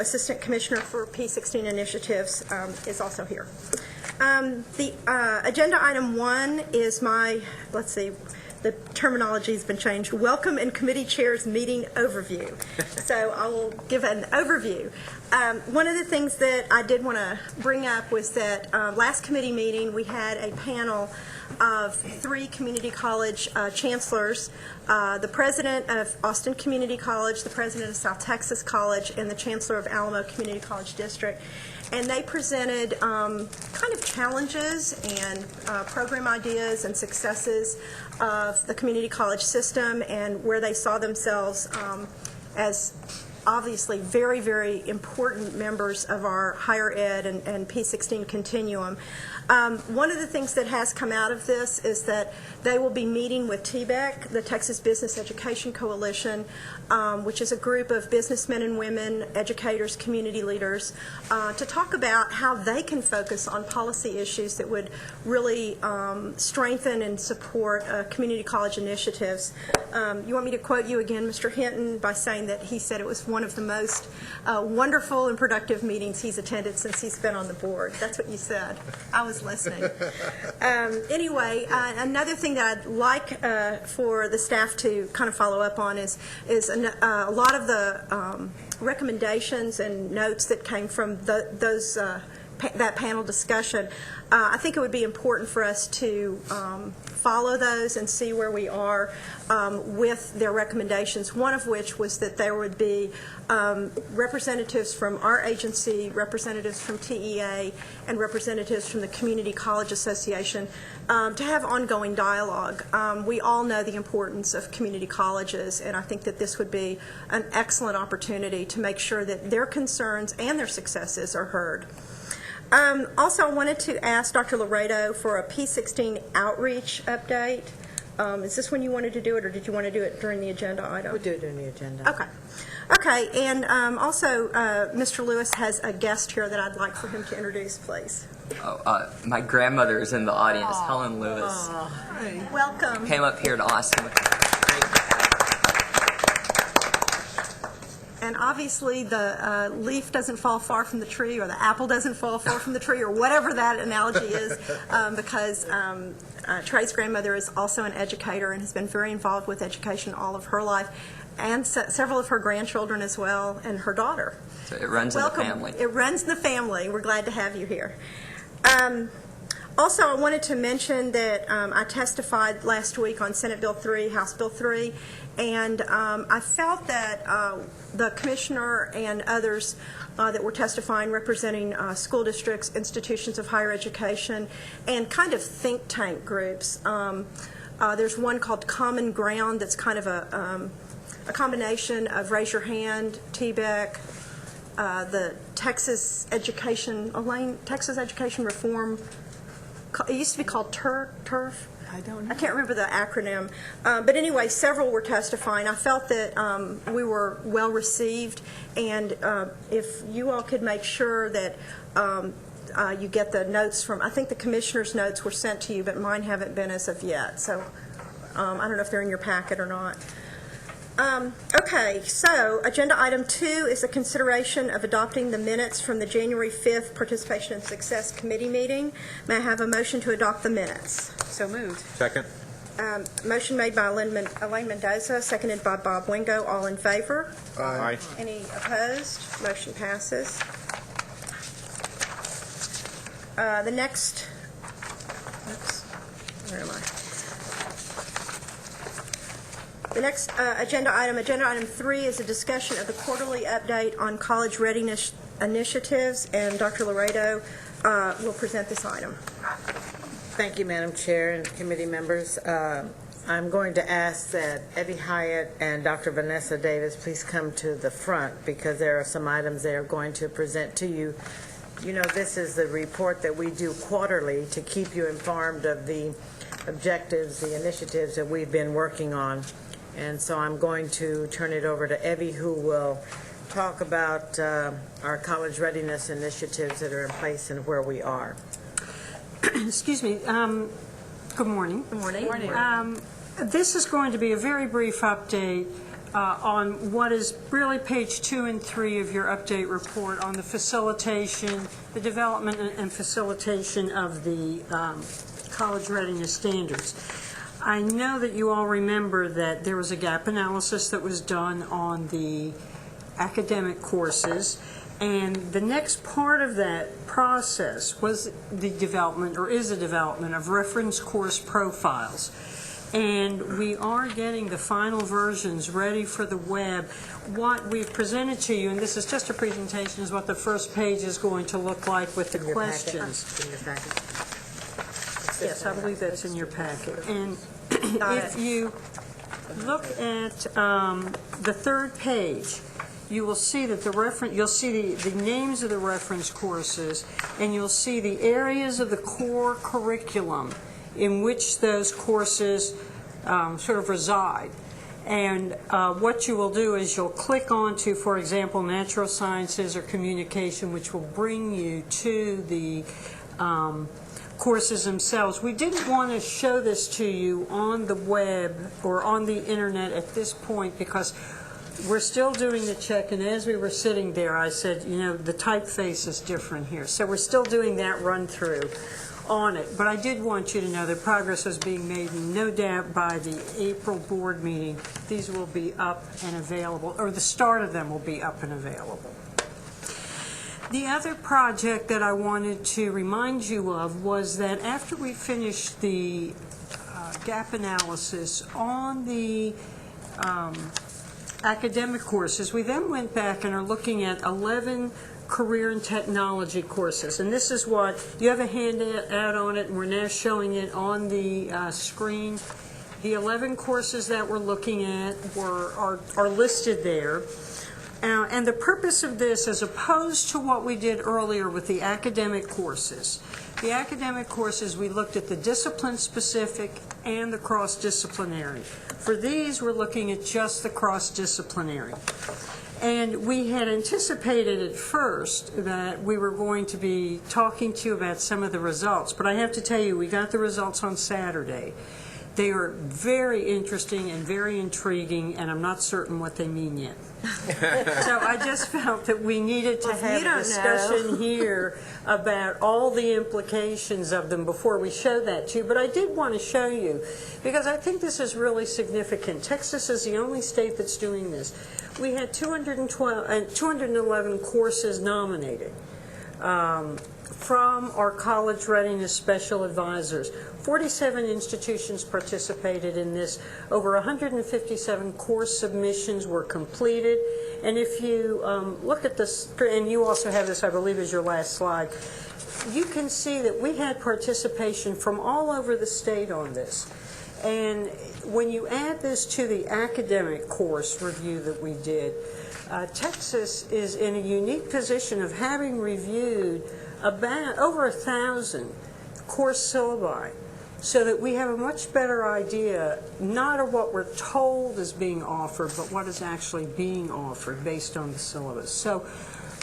Assistant Commissioner for P16 Initiatives, is also here. The agenda item 1 is my, let's see, the terminology has been changed, Welcome and Committee Chairs Meeting Overview. So I will give an overview. One of the things that I did want to bring up was that last committee meeting we had a panel of 3 community college chancellors, the president of Austin Community College, the president of South Texas College, and the chancellor of Alamo Community College District. And they presented kind of challenges and program ideas and successes of the community college system and where they saw themselves as obviously very, very important members of our higher ed and P16 continuum. One of the things that has come out of this is that they will be meeting with TBEC, the Texas Business Education Coalition, which is a group of businessmen and women, educators, community leaders, to talk about how they can focus on policy issues that would really strengthen and support community college initiatives. You want me to quote you again, Mr. Hinton, by saying that he said it was one of the most wonderful and productive meetings he's attended since he's been on the board. That's what you said. I was listening. Anyway, another thing that I'd like for the staff to kind of follow up on is a lot of the recommendations and notes that came from that panel discussion. I think it would be important for us to follow those and see where we are with their recommendations, one of which was that there would be representatives from our agency, representatives from TEA, and representatives from the Community College Association to have ongoing dialogue. We all know the importance of community colleges, and I think that this would be an excellent opportunity to make sure that their concerns and their successes are heard. Also, I wanted to ask Dr. Laredo for a P16 outreach update. Is this when you wanted to do it, or did you want to do it during the agenda item? We'll do it during the agenda. Okay. Okay, and also Mr. Lewis has a guest here that I'd like for him to introduce, please. Oh, my grandmother is in the audience, Helen Lewis. Welcome. Came up here to Austin. And obviously the leaf doesn't fall far from the tree, or the apple doesn't fall far from the tree, or whatever that analogy is, because Trey's grandmother is also an educator and has been very involved with education all of her life, and several of her grandchildren as well, and her daughter. So it runs Welcome. in the family. It runs in the family. We're glad to have you here. Also, I wanted to mention that I testified last week on Senate Bill 3, House Bill 3, and I felt that the commissioner and others that were testifying representing school districts, institutions of higher education, and kind of think tank groups. There's one called Common Ground that's kind of a combination of Raise Your Hand, TBEC, the Texas Education Reform. It used to be called TURF. I don't know. I can't remember the acronym. But anyway, several were testifying. I felt that we were well received, and if you all could make sure that you get the notes from, I think the commissioner's notes were sent to you, but mine haven't been as of yet. So I don't know if they're in your packet or not. Okay, so agenda item 2 is a consideration of adopting the minutes from the January 5th Participation and Success Committee meeting. May I have a motion to adopt the minutes? So moved. Second. Motion made by Elaine Mendoza, seconded by Bob Wingo. All in favor? Aye. Any opposed? Motion passes. The next, where am I? The next agenda item 3, is a discussion of the quarterly update on college readiness initiatives, and Dr. Laredo will present this item. Thank you, Madam Chair and committee members. I'm going to ask that Evie Hyatt and Dr. Vanessa Davis please come to the front, because there are some items they are going to present to you. You know, this is the report that we do quarterly to keep you informed of the objectives, the initiatives that we've been working on. And so I'm going to turn it over to Evie, who will talk about our college readiness initiatives that are in place and where we are. Excuse me. Good morning. Good morning. This is going to be a very brief update on what is really page 2 and 3 of your update report on the facilitation, the development and facilitation of the college readiness standards. I know that you all remember that there was a gap analysis that was done on the academic courses, and the next part of that process was the development, or is the development, of reference course profiles. And we are getting the final versions ready for the web. What we've presented to you, and this is just a presentation, is what the first page is going to look like with the questions. In your packet. Yes, I believe that's in your packet. And if you look at the third page, you will see that you'll see the names of the reference courses, and you'll see the areas of the core curriculum in which those courses sort of reside. And what you will do is you'll click onto, for example, natural sciences or communication, which will bring you to the courses themselves. We didn't want to show this to you on the web or on the internet at this point because we're still doing the check, and as we were sitting there, I said, you know, the typeface is different here. So we're still doing that run-through on it. But I did want you to know that progress was being made, and no doubt by the April board meeting, these will be up and available, or the start of them will be up and available. The other project that I wanted to remind you of was that after we finished the gap analysis on the academic courses, we then went back and are looking at 11 career and technology courses. And this is what, you have a handout on it, and we're now showing it on the screen. The 11 courses that we're looking at are listed there. And the purpose of this, as opposed to what we did earlier with the academic courses, we looked at the discipline-specific and the cross-disciplinary. For these, we're looking at just the cross-disciplinary. And we had anticipated at first that we were going to be talking to you about some of the results, but I have to tell you, we got the results on Saturday. They are very interesting and very intriguing, and I'm not certain what they mean yet. So I just felt that we needed to have a discussion here about all the implications of them before we show that to you. But I did want to show you, because I think this is really significant. Texas is the only state that's doing this. We had 211 courses nominated from our college readiness special advisors. 47 institutions participated in this. Over 157 course submissions were completed. And if you look at this, and you also have this, I believe, as your last slide, you can see that we had participation from all over the state on this. And when you add this to the academic course review that we did, Texas is in a unique position of having reviewed about over 1,000 course syllabi, so that we have a much better idea, not of what we're told is being offered, but what is actually being offered based on the syllabus. So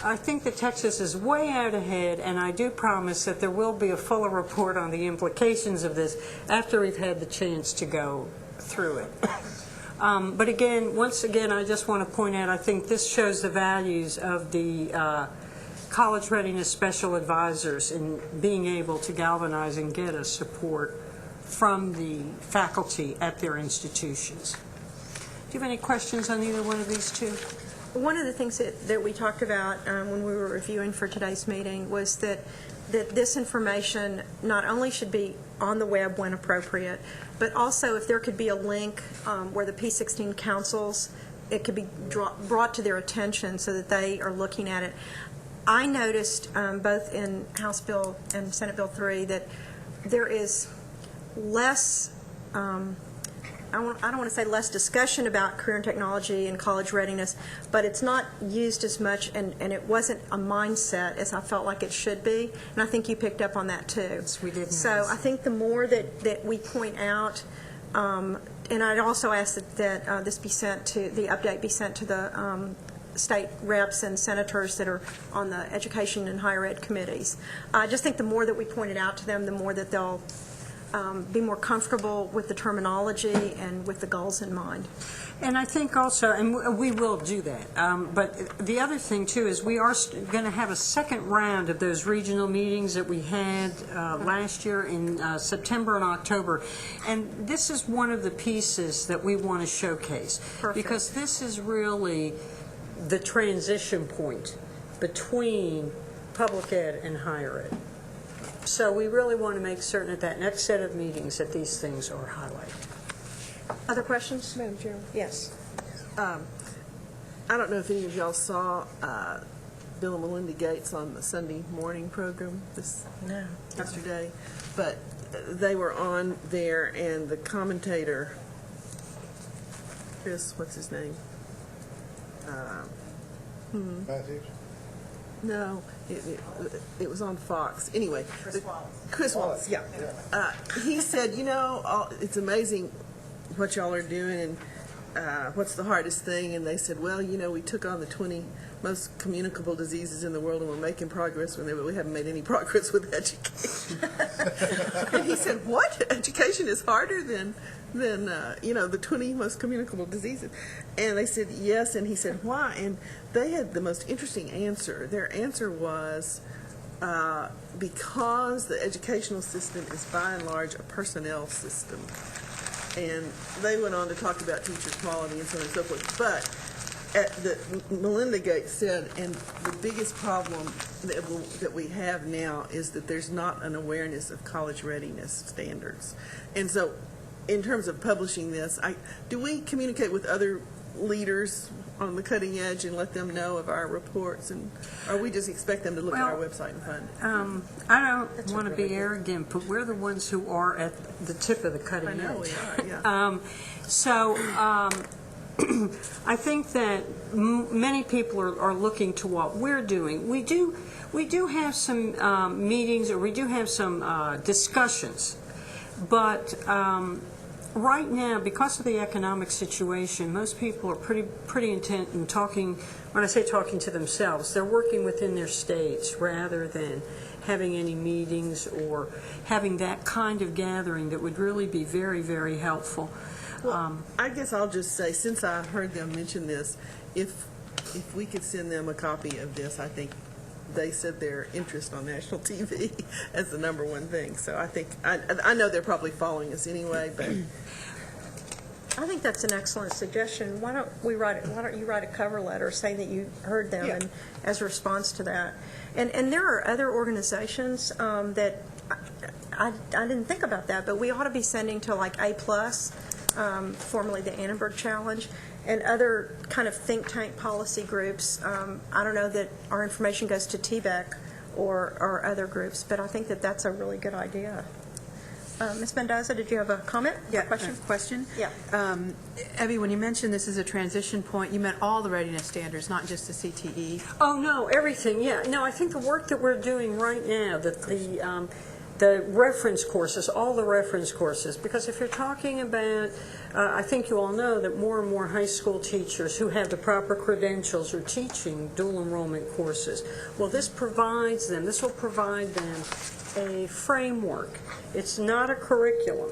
I think that Texas is way out ahead, and I do promise that there will be a fuller report on the implications of this after we've had the chance to go through it. But again, once again, I just want to point out, I think this shows the values of the college readiness special advisors in being able to galvanize and get us support from the faculty at their institutions. Do you have any questions on either one of these two? One of the things that we talked about when we were reviewing for today's meeting was that this information not only should be on the web when appropriate, but also if there could be a link where the P16 councils, it could be brought to their attention so that they are looking at it. I noticed both in House Bill and Senate Bill 3 that there is less, I don't want to say less discussion about career and technology and college readiness, but it's not used as much, and it wasn't a mindset as I felt like it should be, and I think you picked up on that too. Yes, we did. So I think the more that we point out, and I'd also ask that this be sent to, the update be sent to the state reps and senators that are on the education and higher ed committees. I just think the more that we point it out to them, the more that they'll be more comfortable with the terminology and with the goals in mind. And I think also, and we will do that, but the other thing too is we are going to have a second round of those regional meetings that we had last year in September and October. And this is one of the pieces that we want to showcase. Perfect. Because this is really the transition point between public ed and higher ed. So we really want to make certain at that next set of meetings that these things are highlighted. Other questions? Madam Chair, Yes. I don't know if any of y'all saw Bill and Melinda Gates on the Sunday morning program yesterday, but they were on there, and the commentator, Chris, what's his name? Matthews? No, it was on Fox. Anyway, Chris Wallace, yeah. He said, it's amazing what y'all are doing, and what's the hardest thing? And they said, well, we took on the 20 most communicable diseases in the world, and we're making progress with it, but we haven't made any progress with education. And he said, what? Education is harder than the 20 most communicable diseases? And they said, yes. And he said, why? And they had the most interesting answer. Their answer was, because the educational system is by and large a personnel system. And they went on to talk about teacher quality and so on and so forth. But Melinda Gates said, and the biggest problem that we have now is that there's not an awareness of college readiness standards. And so in terms of publishing this, do we communicate with other leaders on the cutting edge and let them know of our reports, or we just expect them to look at our website and find it? I don't want to be arrogant, but we're the ones who are at the tip of the cutting edge. I know we are, yeah. I think that many people are looking to what we're doing. We do have some meetings, or we do have some discussions, but right now, because of the economic situation, most people are pretty intent in talking. When I say talking to themselves, they're working within their states rather than having any meetings or having that kind of gathering that would really be very, very helpful. Well, I guess I'll just say, since I heard them mention this, if we could send them a copy of this, I think they said their interest on national TV as the number one thing. So I think, I know they're probably following us anyway, but I think that's an excellent suggestion. Why don't you write a cover letter saying that you heard them, Yeah. and as a response to that. And there are other organizations that I didn't think about that, but we ought to be sending to like A+, formerly the Annenberg Challenge, and other kind of think tank policy groups. I don't know that our information goes to TVEC or other groups, but I think that that's a really good idea. Ms. Mendoza, did you have a comment? Yeah, Question? question? Yeah. Evie, when you mentioned this is a transition point, you meant all the readiness standards, not just the CTE. Oh, no, everything, yeah. No, I think the work that we're doing right now, the reference courses, all the reference courses, because if you're talking about, I think you all know that more and more high school teachers who have the proper credentials are teaching dual enrollment courses. Well, this will provide them a framework. It's not a curriculum,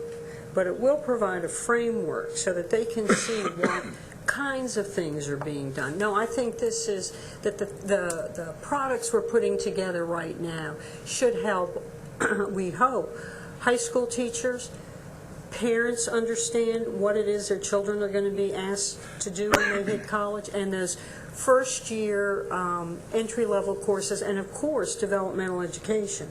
but it will provide a framework so that they can see what kinds of things are being done. No, I think this is that the products we're putting together right now should help, we hope, high school teachers, parents understand what it is their children are going to be asked to do when they hit college, and those first-year entry-level courses, and, of course, developmental education.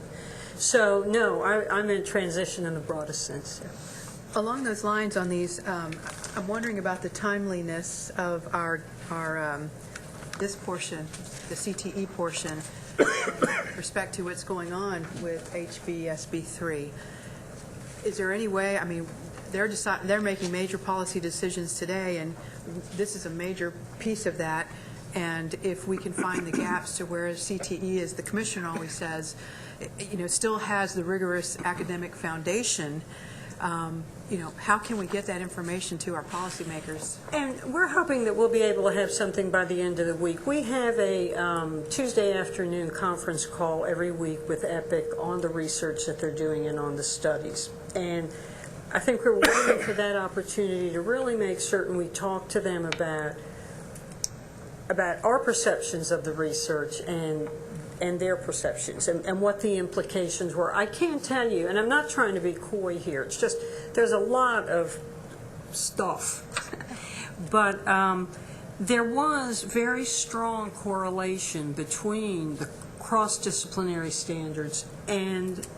So, no, I'm in transition in the broadest sense. Yeah. Along those lines on these, I'm wondering about the timeliness of our this portion, the CTE portion, with respect to what's going on with HBSB 3. Is there any way, I mean, they're making major policy decisions today, and this is a major piece of that, and if we can find the gaps to where CTE, as the Commission always says, still has the rigorous academic foundation, how can we get that information to our policymakers? And we're hoping that we'll be able to have something by the end of the week. We have a Tuesday afternoon conference call every week with EPIC on the research that they're doing and on the studies. And I think we're waiting for that opportunity to really make certain we talk to them about our perceptions of the research and their perceptions and what the implications were. I can't tell you, and I'm not trying to be coy here, it's just there's a lot of stuff. But there was very strong correlation between the cross-disciplinary standards and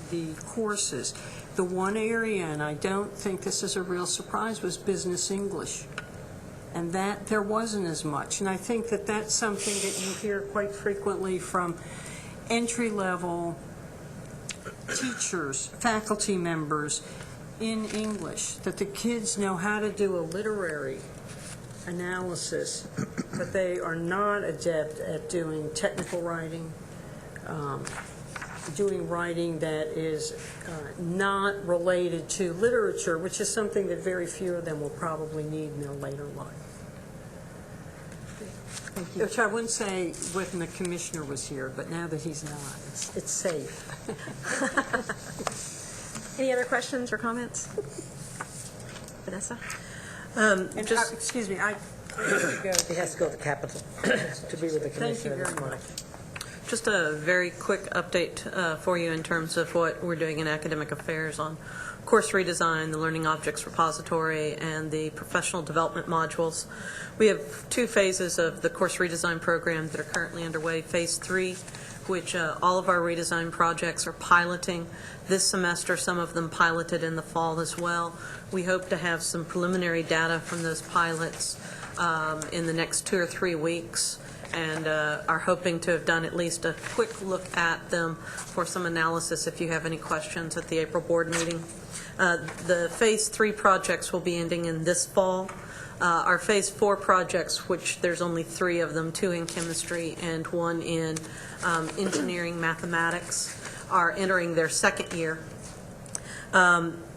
the courses. The one area, and I don't think this is a real surprise, was business English. And that there wasn't as much. And I think that that's something that you hear quite frequently from entry-level teachers, faculty members in English, that the kids know how to do a literary analysis, but they are not adept at doing technical writing, doing writing that is not related to literature, which is something that very few of them will probably need in their later life. Thank you. Which I wouldn't say when the commissioner was here, but now that he's not, it's safe. Any other questions or comments? Vanessa? Excuse me, He has to go to the Capitol to be with the thank you commissioner very this morning. much. Just a very quick update for you in terms of what we're doing in academic affairs on course redesign, the Learning Objects Repository, and the professional development modules. We have 2 phases of the course redesign program that are currently underway. Phase 3, which all of our redesign projects are piloting this semester, some of them piloted in the fall as well. We hope to have some preliminary data from those pilots in the next 2 or 3 weeks, and are hoping to have done at least a quick look at them for some analysis if you have any questions at the April board meeting. The Phase 3 projects will be ending in this fall. Our Phase 4 projects, which there's only 3 of them, 2 in chemistry and 1 in engineering mathematics, are entering their 2nd year.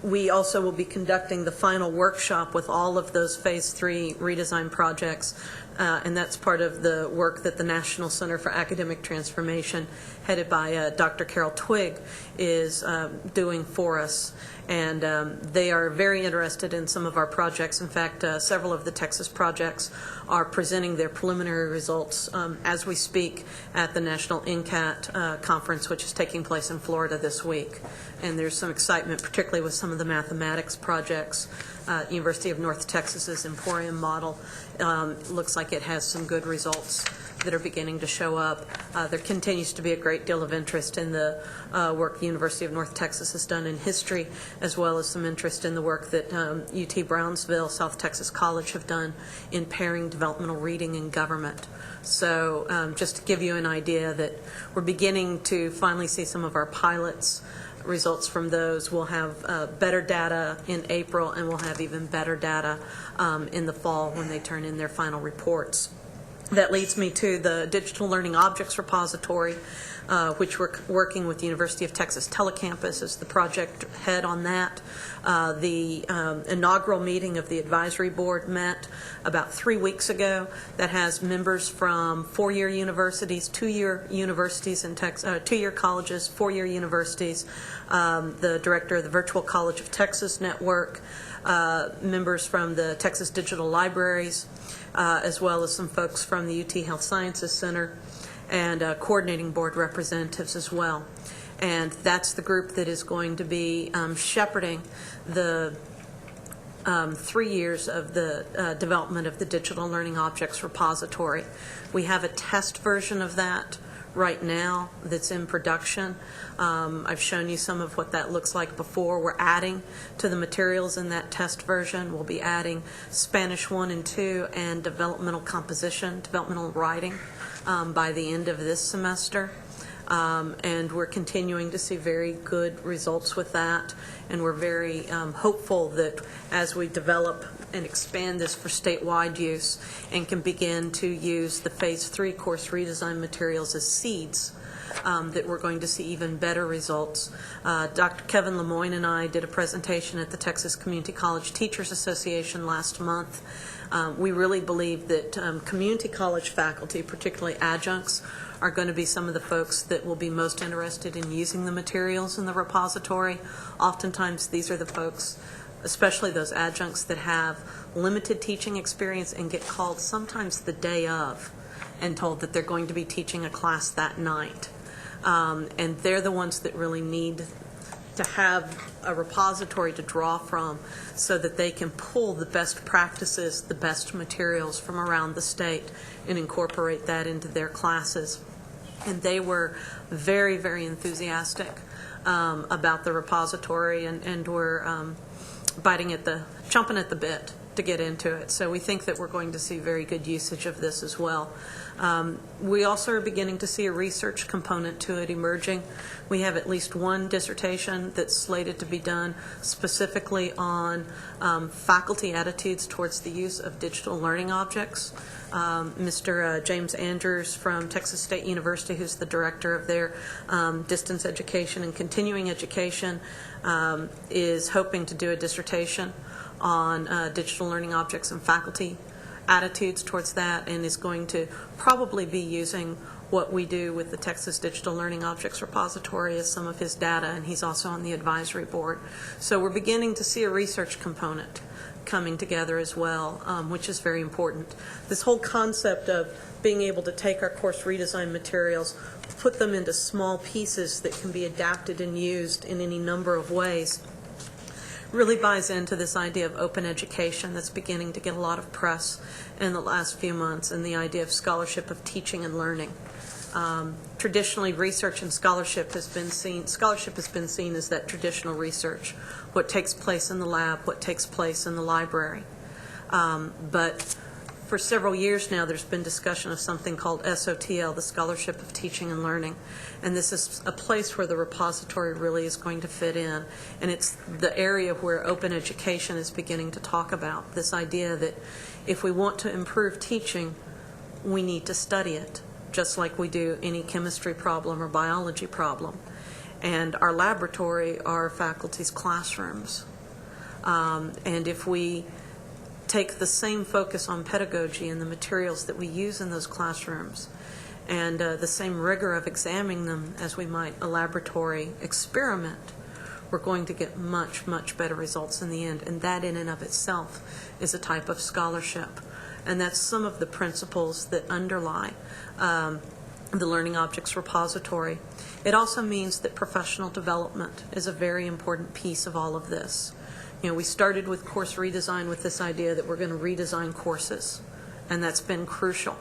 We also will be conducting the final workshop with all of those Phase 3 redesign projects, and that's part of the work that the National Center for Academic Transformation, headed by Dr. Carol Twigg, is doing for us. And they are very interested in some of our projects. In fact, several of the Texas projects are presenting their preliminary results as we speak at the National NCAT conference, which is taking place in Florida this week. And there's some excitement, particularly with some of the mathematics projects. University of North Texas's Emporium model looks like it has some good results that are beginning to show up. There continues to be a great deal of interest in the work the University of North Texas has done in history, as well as some interest in the work that UT Brownsville, South Texas College have done in pairing developmental reading and government. So just to give you an idea that we're beginning to finally see some of our pilots, results from those. We'll have better data in April, and we'll have even better data in the fall when they turn in their final reports. That leads me to the Digital Learning Objects Repository, which we're working with the University of Texas Telecampus as the project head on that. The inaugural meeting of the advisory board met about 3 weeks ago. That has members from 4-year universities, 2-year universities in Texas, 2-year colleges, 4-year universities, the director of the Virtual College of Texas Network, members from the Texas Digital Libraries, as well as some folks from the UT Health Sciences Center, and coordinating board representatives as well. And that's the group that is going to be shepherding the 3 years of the development of the Digital Learning Objects Repository. We have a test version of that right now that's in production. I've shown you some of what that looks like before. We're adding to the materials in that test version. We'll be adding Spanish 1 and 2 and developmental composition, developmental writing by the end of this semester. And we're continuing to see very good results with that, and we're very hopeful that as we develop and expand this for statewide use and can begin to use the Phase 3 course redesign materials as seeds that we're going to see even better results. Dr. Kevin Lemoyne and I did a presentation at the Texas Community College Teachers Association last month. We really believe that community college faculty, particularly adjuncts, are going to be some of the folks that will be most interested in using the materials in the repository. Oftentimes, these are the folks, especially those adjuncts that have limited teaching experience and get called sometimes the day of and told that they're going to be teaching a class that night. And they're the ones that really need to have a repository to draw from so that they can pull the best practices, the best materials from around the state and incorporate that into their classes. And they were very, very enthusiastic about the repository and were chomping at the bit to get into it. So we think that we're going to see very good usage of this as well. We also are beginning to see a research component to it emerging. We have at least one dissertation that's slated to be done specifically on faculty attitudes towards the use of digital learning objects. Mr. James Andrews from Texas State University, who's the director of their distance education and continuing education, is hoping to do a dissertation on digital learning objects and faculty attitudes towards that, and is going to probably be using what we do with the Texas Digital Learning Objects Repository as some of his data, and he's also on the advisory board. So we're beginning to see a research component coming together as well, which is very important. This whole concept of being able to take our course redesign materials, put them into small pieces that can be adapted and used in any number of ways, really buys into this idea of open education that's beginning to get a lot of press in the last few months, and the idea of scholarship of teaching and learning. Traditionally, research and scholarship has been seen as that traditional research, what takes place in the lab, what takes place in the library. But for several years now, there's been discussion of something called SOTL, the Scholarship of Teaching and Learning. And this is a place where the repository really is going to fit in. And it's the area where open education is beginning to talk about this idea that if we want to improve teaching, we need to study it, just like we do any chemistry problem or biology problem. And our laboratory are faculty's classrooms. And if we take the same focus on pedagogy and the materials that we use in those classrooms and the same rigor of examining them as we might a laboratory experiment, we're going to get much, much better results in the end. And that in and of itself is a type of scholarship. And that's some of the principles that underlie the Learning Objects Repository. It also means that professional development is a very important piece of all of this. You know, we started with course redesign with this idea that we're going to redesign courses, and that's been crucial.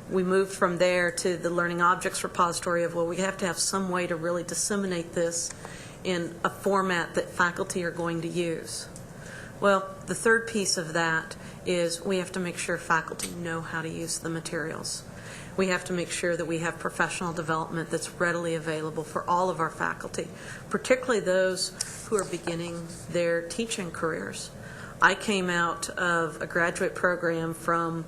We moved from there to the Learning Objects Repository of, well, we have to have some way to really disseminate this in a format that faculty are going to use. Well, the third piece of that is we have to make sure faculty know how to use the materials. We have to make sure that we have professional development that's readily available for all of our faculty, particularly those who are beginning their teaching careers. I came out of a graduate program from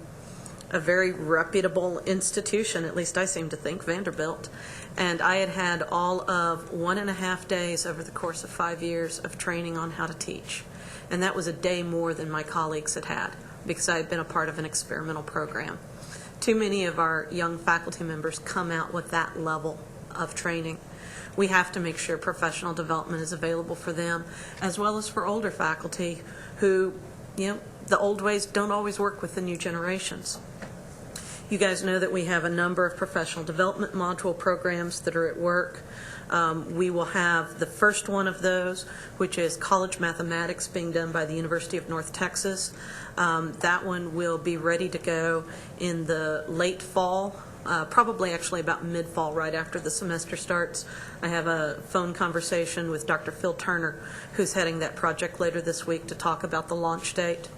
a very reputable institution, at least I seem to think, Vanderbilt, and I had had all of 1.5 days over the course of 5 years of training on how to teach. And that was a day more than my colleagues had had because I had been a part of an experimental program. Too many of our young faculty members come out with that level of training. We have to make sure professional development is available for them, as well as for older faculty who, you know, the old ways don't always work with the new generations. You guys know that we have a number of professional development module programs that are at work. We will have the first one of those, which is college mathematics, being done by the University of North Texas. That one will be ready to go in the late fall, probably actually about mid-fall, right after the semester starts. I have a phone conversation with Dr. Phil Turner, who's heading that project later this week, to talk about the launch date.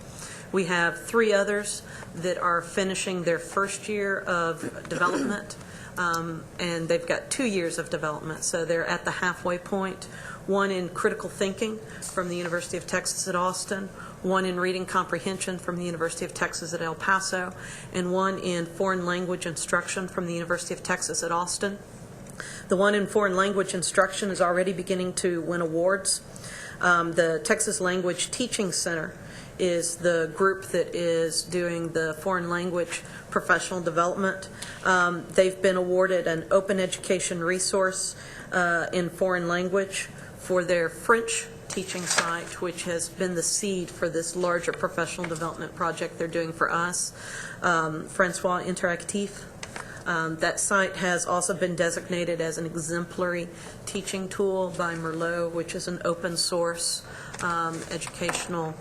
We have 3 others that are finishing their first year of development, and they've got 2 years of development, so they're at the halfway point. One in critical thinking from the University of Texas at Austin, one in reading comprehension from the University of Texas at El Paso, and one in foreign language instruction from the University of Texas at Austin. The one in foreign language instruction is already beginning to win awards. The Texas Language Teaching Center is the group that is doing the foreign language professional development. They've been awarded an open education resource in foreign language for their French teaching site, which has been the seed for this larger professional development project they're doing for us, Francois Interactif. That site has also been designated as an exemplary teaching tool by Merlot, which is an open source educational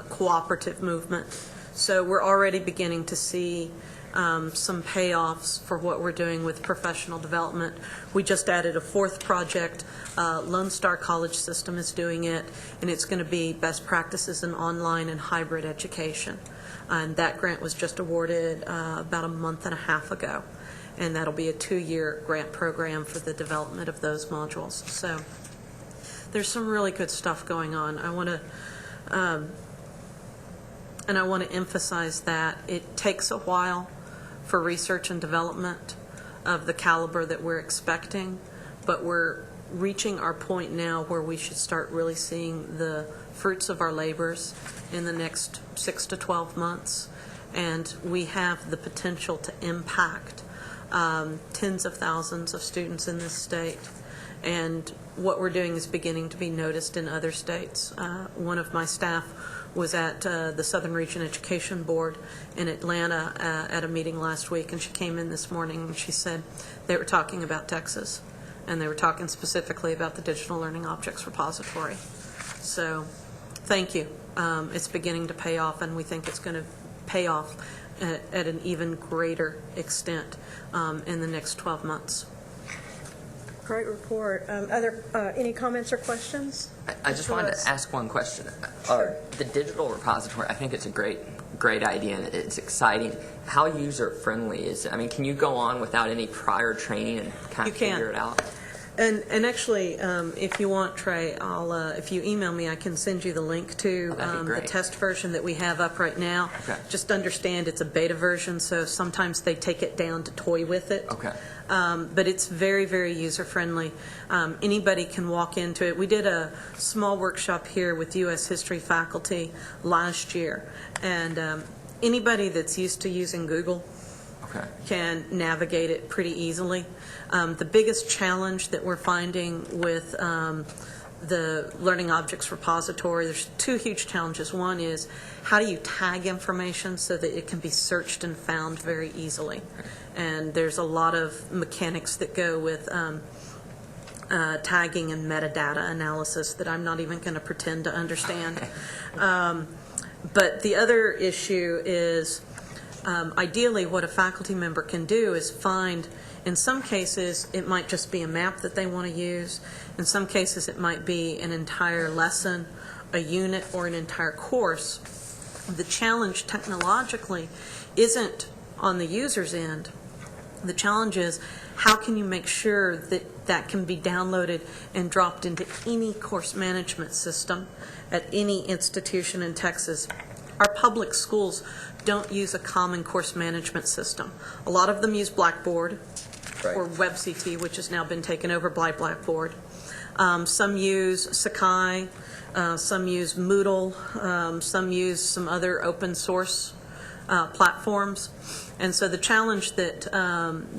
cooperative movement. So we're already beginning to see some payoffs for what we're doing with professional development. We just added a fourth project. Lone Star College System is doing it, and it's going to be best practices in online and hybrid education. And that grant was just awarded about a month and a half ago, and that'll be a 2-year grant program for the development of those modules. So there's some really good stuff going on. I want to emphasize that it takes a while for research and development of the caliber that we're expecting, but we're reaching our point now where we should start really seeing the fruits of our labors in the next 6 to 12 months. And we have the potential to impact tens of thousands of students in this state. And what we're doing is beginning to be noticed in other states. One of my staff was at the Southern Region Education Board in Atlanta at a meeting last week, and she came in this morning and she said they were talking about Texas, and they were talking specifically about the Digital Learning Objects Repository. So thank you. It's beginning to pay off, and we think it's going to pay off at an even greater extent in the next 12 months. Great report. Any comments or questions? I just wanted to ask one question. The digital repository, I think it's a great idea, and it's exciting. How user-friendly is it? I mean, can you go on without any prior training and kind of figure it out? And actually, if you want, Trey, if you email me, I can send you the link to the test version that we have up right now. Okay. Just understand it's a beta version, so sometimes they take it down to toy with it. Okay. But it's very, very user-friendly. Anybody can walk into it. We did a small workshop here with U.S. History faculty last year, and anybody that's used to using Google can navigate it pretty easily. The biggest challenge that we're finding with the Learning Objects Repository, there's two huge challenges. One is, how do you tag information so that it can be searched and found very easily? And there's a lot of mechanics that go with tagging and metadata analysis that I'm not even going to pretend to understand. But the other issue is, ideally what a faculty member can do is find, in some cases it might just be a map that they want to use, in some cases it might be an entire lesson, a unit, or an entire course. The challenge technologically isn't on the user's end. The challenge is, how can you make sure that that can be downloaded and dropped into any course management system at any institution in Texas? Our public schools don't use a common course management system. A lot of them use Blackboard or WebCT, which has now been taken over by Blackboard. Some use Sakai, some use Moodle, some use some other open source platforms. And so the challenge that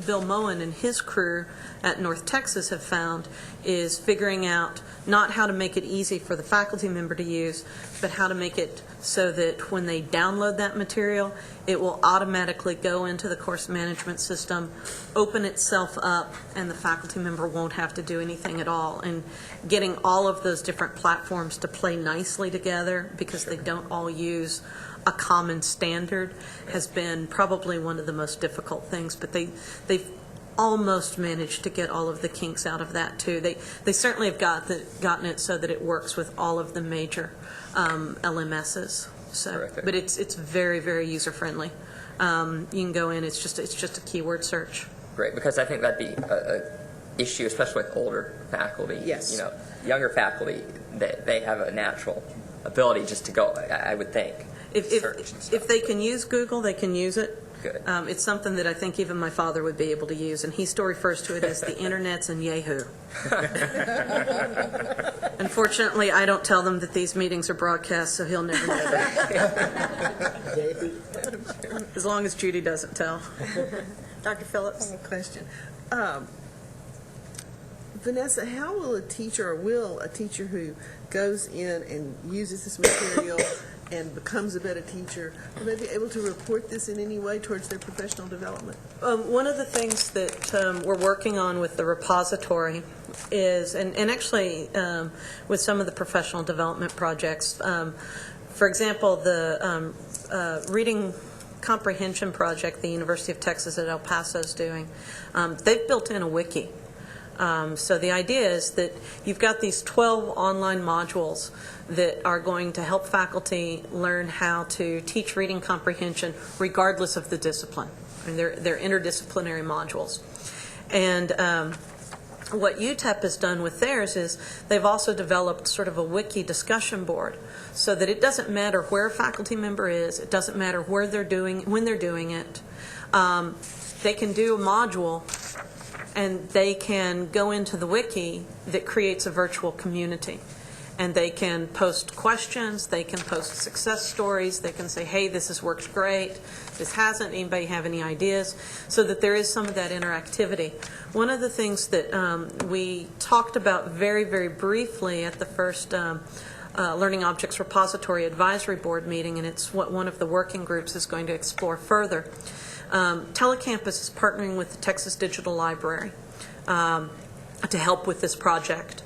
Bill Moen and his crew at North Texas have found is figuring out not how to make it easy for the faculty member to use, but how to make it so that when they download that material, it will automatically go into the course management system, open itself up, and the faculty member won't have to do anything at all. And getting all of those different platforms to play nicely together, because they don't all use a common standard, has been probably one of the most difficult things. But they've almost managed to get all of the kinks out of that too. They certainly have gotten it so that it works with all of the major LMSs. So, Terrific. but it's very, very user friendly. You can go in. It's just a keyword search. Great, because I think that'd be a issue, especially with older faculty. Yes. You know, younger faculty, they have a natural ability just to go, I would think. If they can use Google, they can use it. Good. It's something that I think even my father would be able to use, and he still refers to it as the internets and Yahoo. Unfortunately, I don't tell them that these meetings are broadcast, so he'll never know that. As long as Judy doesn't tell. Dr. Phillips? I have a question. Vanessa, how will a teacher, or will a teacher who goes in and uses this material and becomes a better teacher, will they be able to report this in any way towards their professional development? One of the things that we're working on with the repository is, and actually with some of the professional development projects, for example, the reading comprehension project the University of Texas at El Paso is doing, they've built in a wiki. So the idea is that you've got these 12 online modules that are going to help faculty learn how to teach reading comprehension regardless of the discipline. I mean, they're interdisciplinary modules. And what UTEP has done with theirs is they've also developed sort of a wiki discussion board so that it doesn't matter where a faculty member is, it doesn't matter where they're doing, when they're doing it. They can do a module and they can go into the wiki that creates a virtual community. And they can post questions, they can post success stories, they can say, hey, this has worked great, this hasn't, anybody have any ideas? So that there is some of that interactivity. One of the things that we talked about very, very briefly at the first Learning Objects Repository Advisory Board meeting, and it's what one of the working groups is going to explore further. Telecampus is partnering with the Texas Digital Library to help with this project.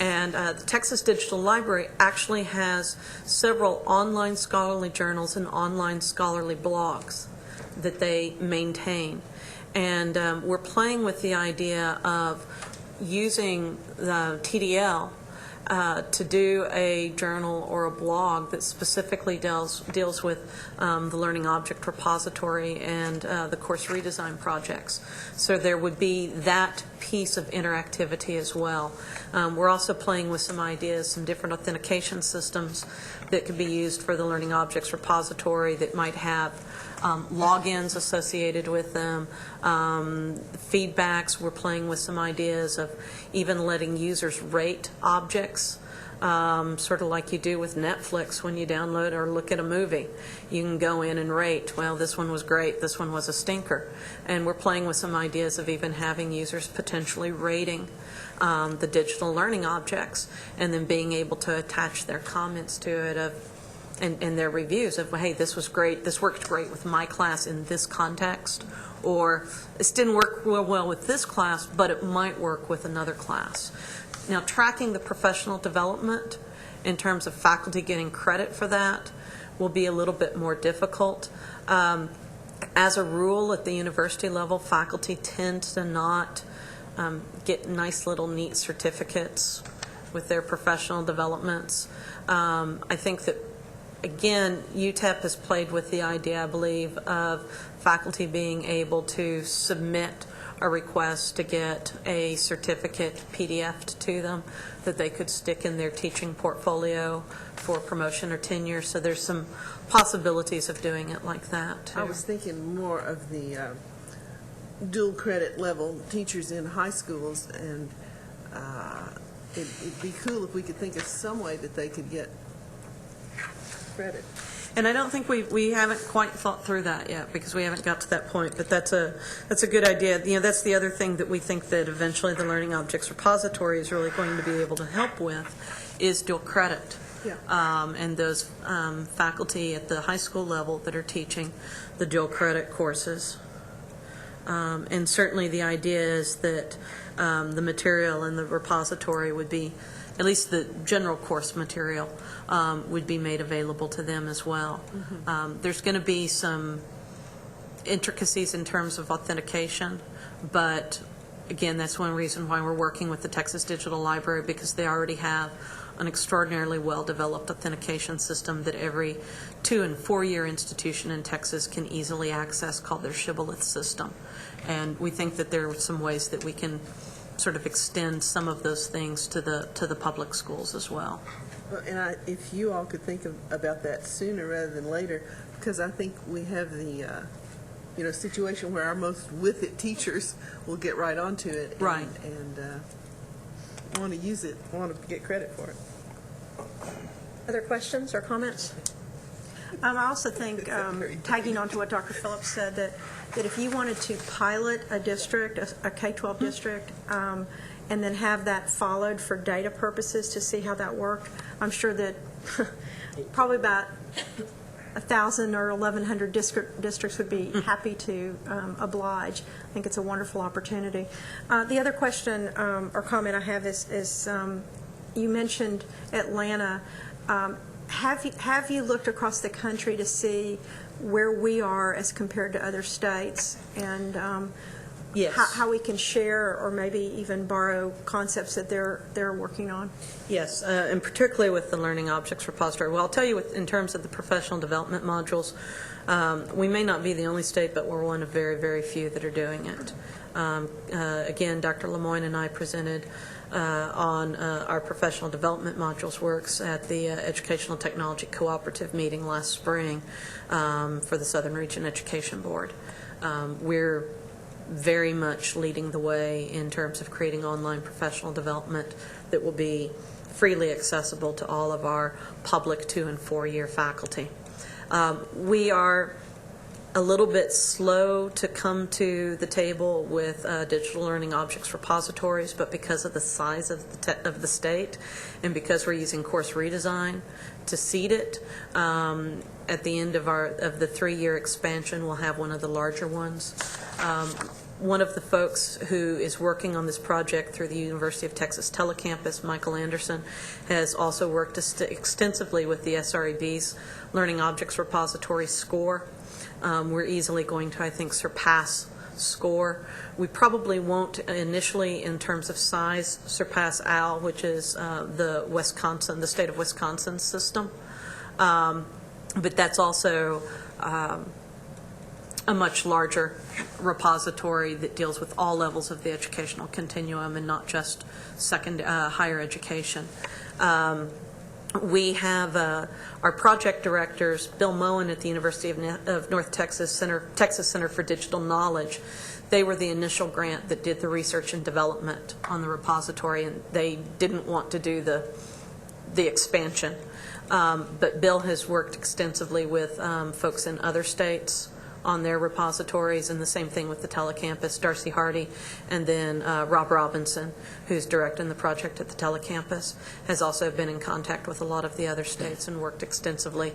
And the Texas Digital Library actually has several online scholarly journals and online scholarly blogs that they maintain. And we're playing with the idea of using the TDL to do a journal or a blog that specifically deals with the Learning Object Repository and the course redesign projects. So there would be that piece of interactivity as well. We're also playing with some ideas, some different authentication systems that could be used for the Learning Objects Repository that might have logins associated with them, feedbacks. We're playing with some ideas of even letting users rate objects, sort of like you do with Netflix when you download or look at a movie. You can go in and rate, well, this one was great, this one was a stinker. And we're playing with some ideas of even having users potentially rating the digital learning objects and then being able to attach their comments to it and their reviews of, hey, this was great, this worked great with my class in this context, or this didn't work real well with this class, but it might work with another class. Now, tracking the professional development in terms of faculty getting credit for that will be a little bit more difficult. As a rule, at the university level, faculty tend to not get nice little neat certificates with their professional developments. I think that, again, UTEP has played with the idea, I believe, of faculty being able to submit a request to get a certificate PDF'd to them that they could stick in their teaching portfolio for promotion or tenure. So there's some possibilities of doing it like that, too. I was thinking more of the dual credit level teachers in high schools, and it'd be cool if we could think of some way that they could get credit. And I don't think we haven't quite thought through that yet because we haven't got to that point, but that's a good idea. You know, that's the other thing that we think that eventually the Learning Objects Repository is really going to be able to help with is dual credit. Yeah. And those faculty at the high school level that are teaching the dual credit courses. And certainly the idea is that the material in the repository would be, at least the general course material, would be made available to them as well. Mm-hmm. There's going to be some intricacies in terms of authentication, but again, that's one reason why we're working with the Texas Digital Library, because they already have an extraordinarily well-developed authentication system that every 2- and 4-year institution in Texas can easily access, called their Shibboleth system. And we think that there are some ways that we can sort of extend some of those things to the public schools as well. Well, and if you all could think about that sooner rather than later, because I think we have the situation where our most with it teachers will get right onto it. Right. And want to use it, want to get credit for it. Other questions or comments? I also think, tagging on to what Dr. Phillips said, that if you wanted to pilot a district, a K-12 district, and then have that followed for data purposes to see how that worked, I'm sure that probably about 1,000 or 1,100 districts would be happy to oblige. I think it's a wonderful opportunity. The other question or comment I have is you mentioned Atlanta. Have you looked across the country to see where we are as compared to other states, and Yes. how we can share or maybe even borrow concepts that they're working on? Yes, and particularly with the Learning Objects Repository. Well, I'll tell you, in terms of the professional development modules, we may not be the only state, but we're one of very, very few that are doing it. Again, Dr. Lemoyne and I presented on our professional development modules works at the Educational Technology Cooperative meeting last spring for the Southern Region Education Board. We're very much leading the way in terms of creating online professional development that will be freely accessible to all of our public 2- and 4-year faculty. We are a little bit slow to come to the table with digital learning objects repositories, but because of the size of the state and because we're using course redesign to seed it, at the end of the 3-year expansion, we'll have one of the larger ones. One of the folks who is working on this project through the University of Texas Telecampus, Michael Anderson, has also worked extensively with the SREB's Learning Objects Repository SCORE. We're easily going to, I think, surpass SCORE. We probably won't initially, in terms of size, surpass OWL, which is the state of Wisconsin system. But that's also a much larger repository that deals with all levels of the educational continuum and not just higher education. We have our project directors, Bill Moen at the University of North Texas Texas Center for Digital Knowledge. They were the initial grant that did the research and development on the repository, and they didn't want to do the expansion. But Bill has worked extensively with folks in other states on their repositories, and the same thing with the Telecampus, Darcy Hardy, and then Rob Robinson, who's directing the project at the Telecampus, has also been in contact with a lot of the other states and worked extensively.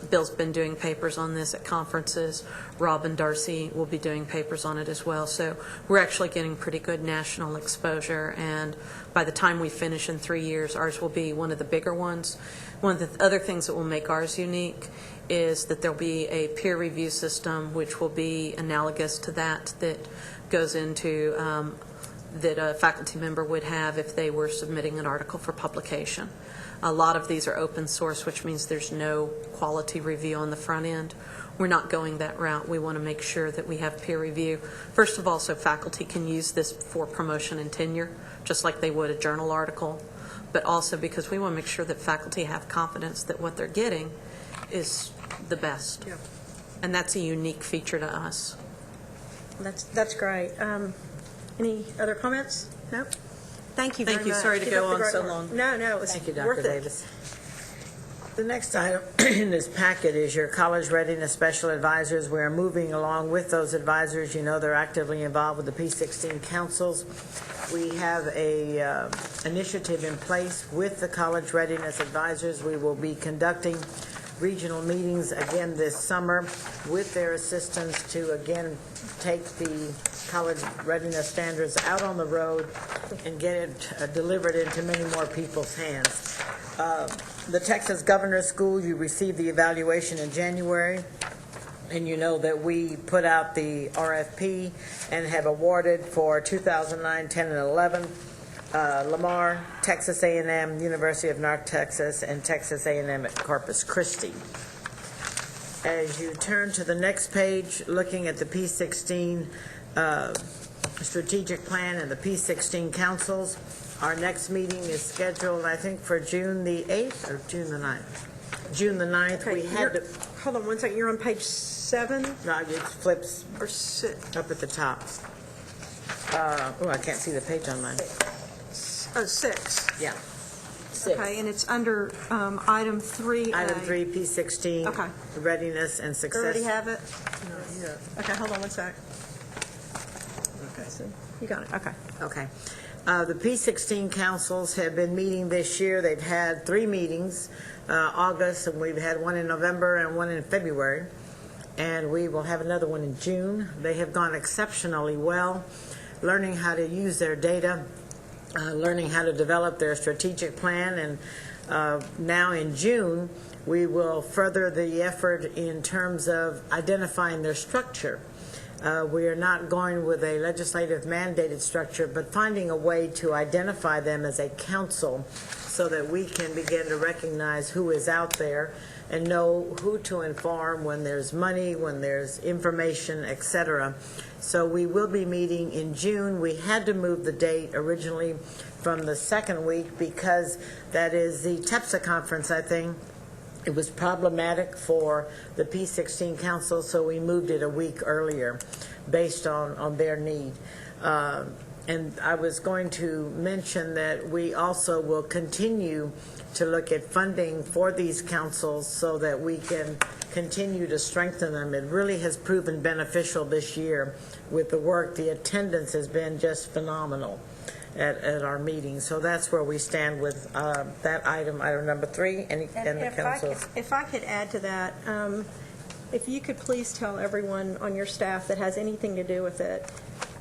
Bill's been doing papers on this at conferences. Rob and Darcy will be doing papers on it as well. So we're actually getting pretty good national exposure, and by the time we finish in 3 years, ours will be one of the bigger ones. One of the other things that will make ours unique is that there'll be a peer review system which will be analogous to that goes into that a faculty member would have if they were submitting an article for publication. A lot of these are open source, which means there's no quality review on the front end. We're not going that route. We want to make sure that we have peer review, first of all, so faculty can use this for promotion and tenure, just like they would a journal article, but also because we want to make sure that faculty have confidence that what they're getting is the best. Yeah. And that's a unique feature to us. That's great. Any other comments? No? Thank you very much. Thank you. Sorry to Keep go up the on great so work. long. No, it was Thank you, Dr. worth it. Davis. The next item in this packet is your college readiness special advisors. We're moving along with those advisors. You know, they're actively involved with the P16 councils. We have a initiative in place with the college readiness advisors. We will be conducting regional meetings again this summer with their assistance to again take the college readiness standards out on the road and get it delivered into many more people's hands. The Texas Governor's School, you received the evaluation in January, and you know that we put out the RFP and have awarded for 2009, 10, and 11, Lamar, Texas A&M, University of North Texas, and Texas A&M at Corpus Christi. As you turn to the next page, looking at the P16 strategic plan and the P16 councils, our next meeting is scheduled, I think, for June the 8th or June the 9th? June the 9th. Okay, We had to, hold on one second, you're on page 7 no, it flips or 6? up at the top. Oh, I can't see the page on mine. Oh, 6. Yeah. Okay, and it's under item 3A. Item 3, P16. Okay. Readiness and You success. already have it? Okay, hold on one sec. Okay. So, you got it, okay. Okay. The P16 councils have been meeting this year. They've had 3 meetings, August, and we've had one in November and one in February, and we will have another one in June. They have gone exceptionally well, learning how to use their data, learning how to develop their strategic plan, and now in June, we will further the effort in terms of identifying their structure. We are not going with a legislative mandated structure, but finding a way to identify them as a council so that we can begin to recognize who is out there and know who to inform when there's money, when there's information, etc. So we will be meeting in June. We had to move the date originally from the second week because that is the TEPSA conference, I think. It was problematic for the P16 council, so we moved it a week earlier based on their need. And I was going to mention that we also will continue to look at funding for these councils so that we can continue to strengthen them. It really has proven beneficial this year with the work. The attendance has been just phenomenal at our meetings. So that's where we stand with that item number 3, and the councils. If I could add to that, if you could please tell everyone on your staff that has anything to do with it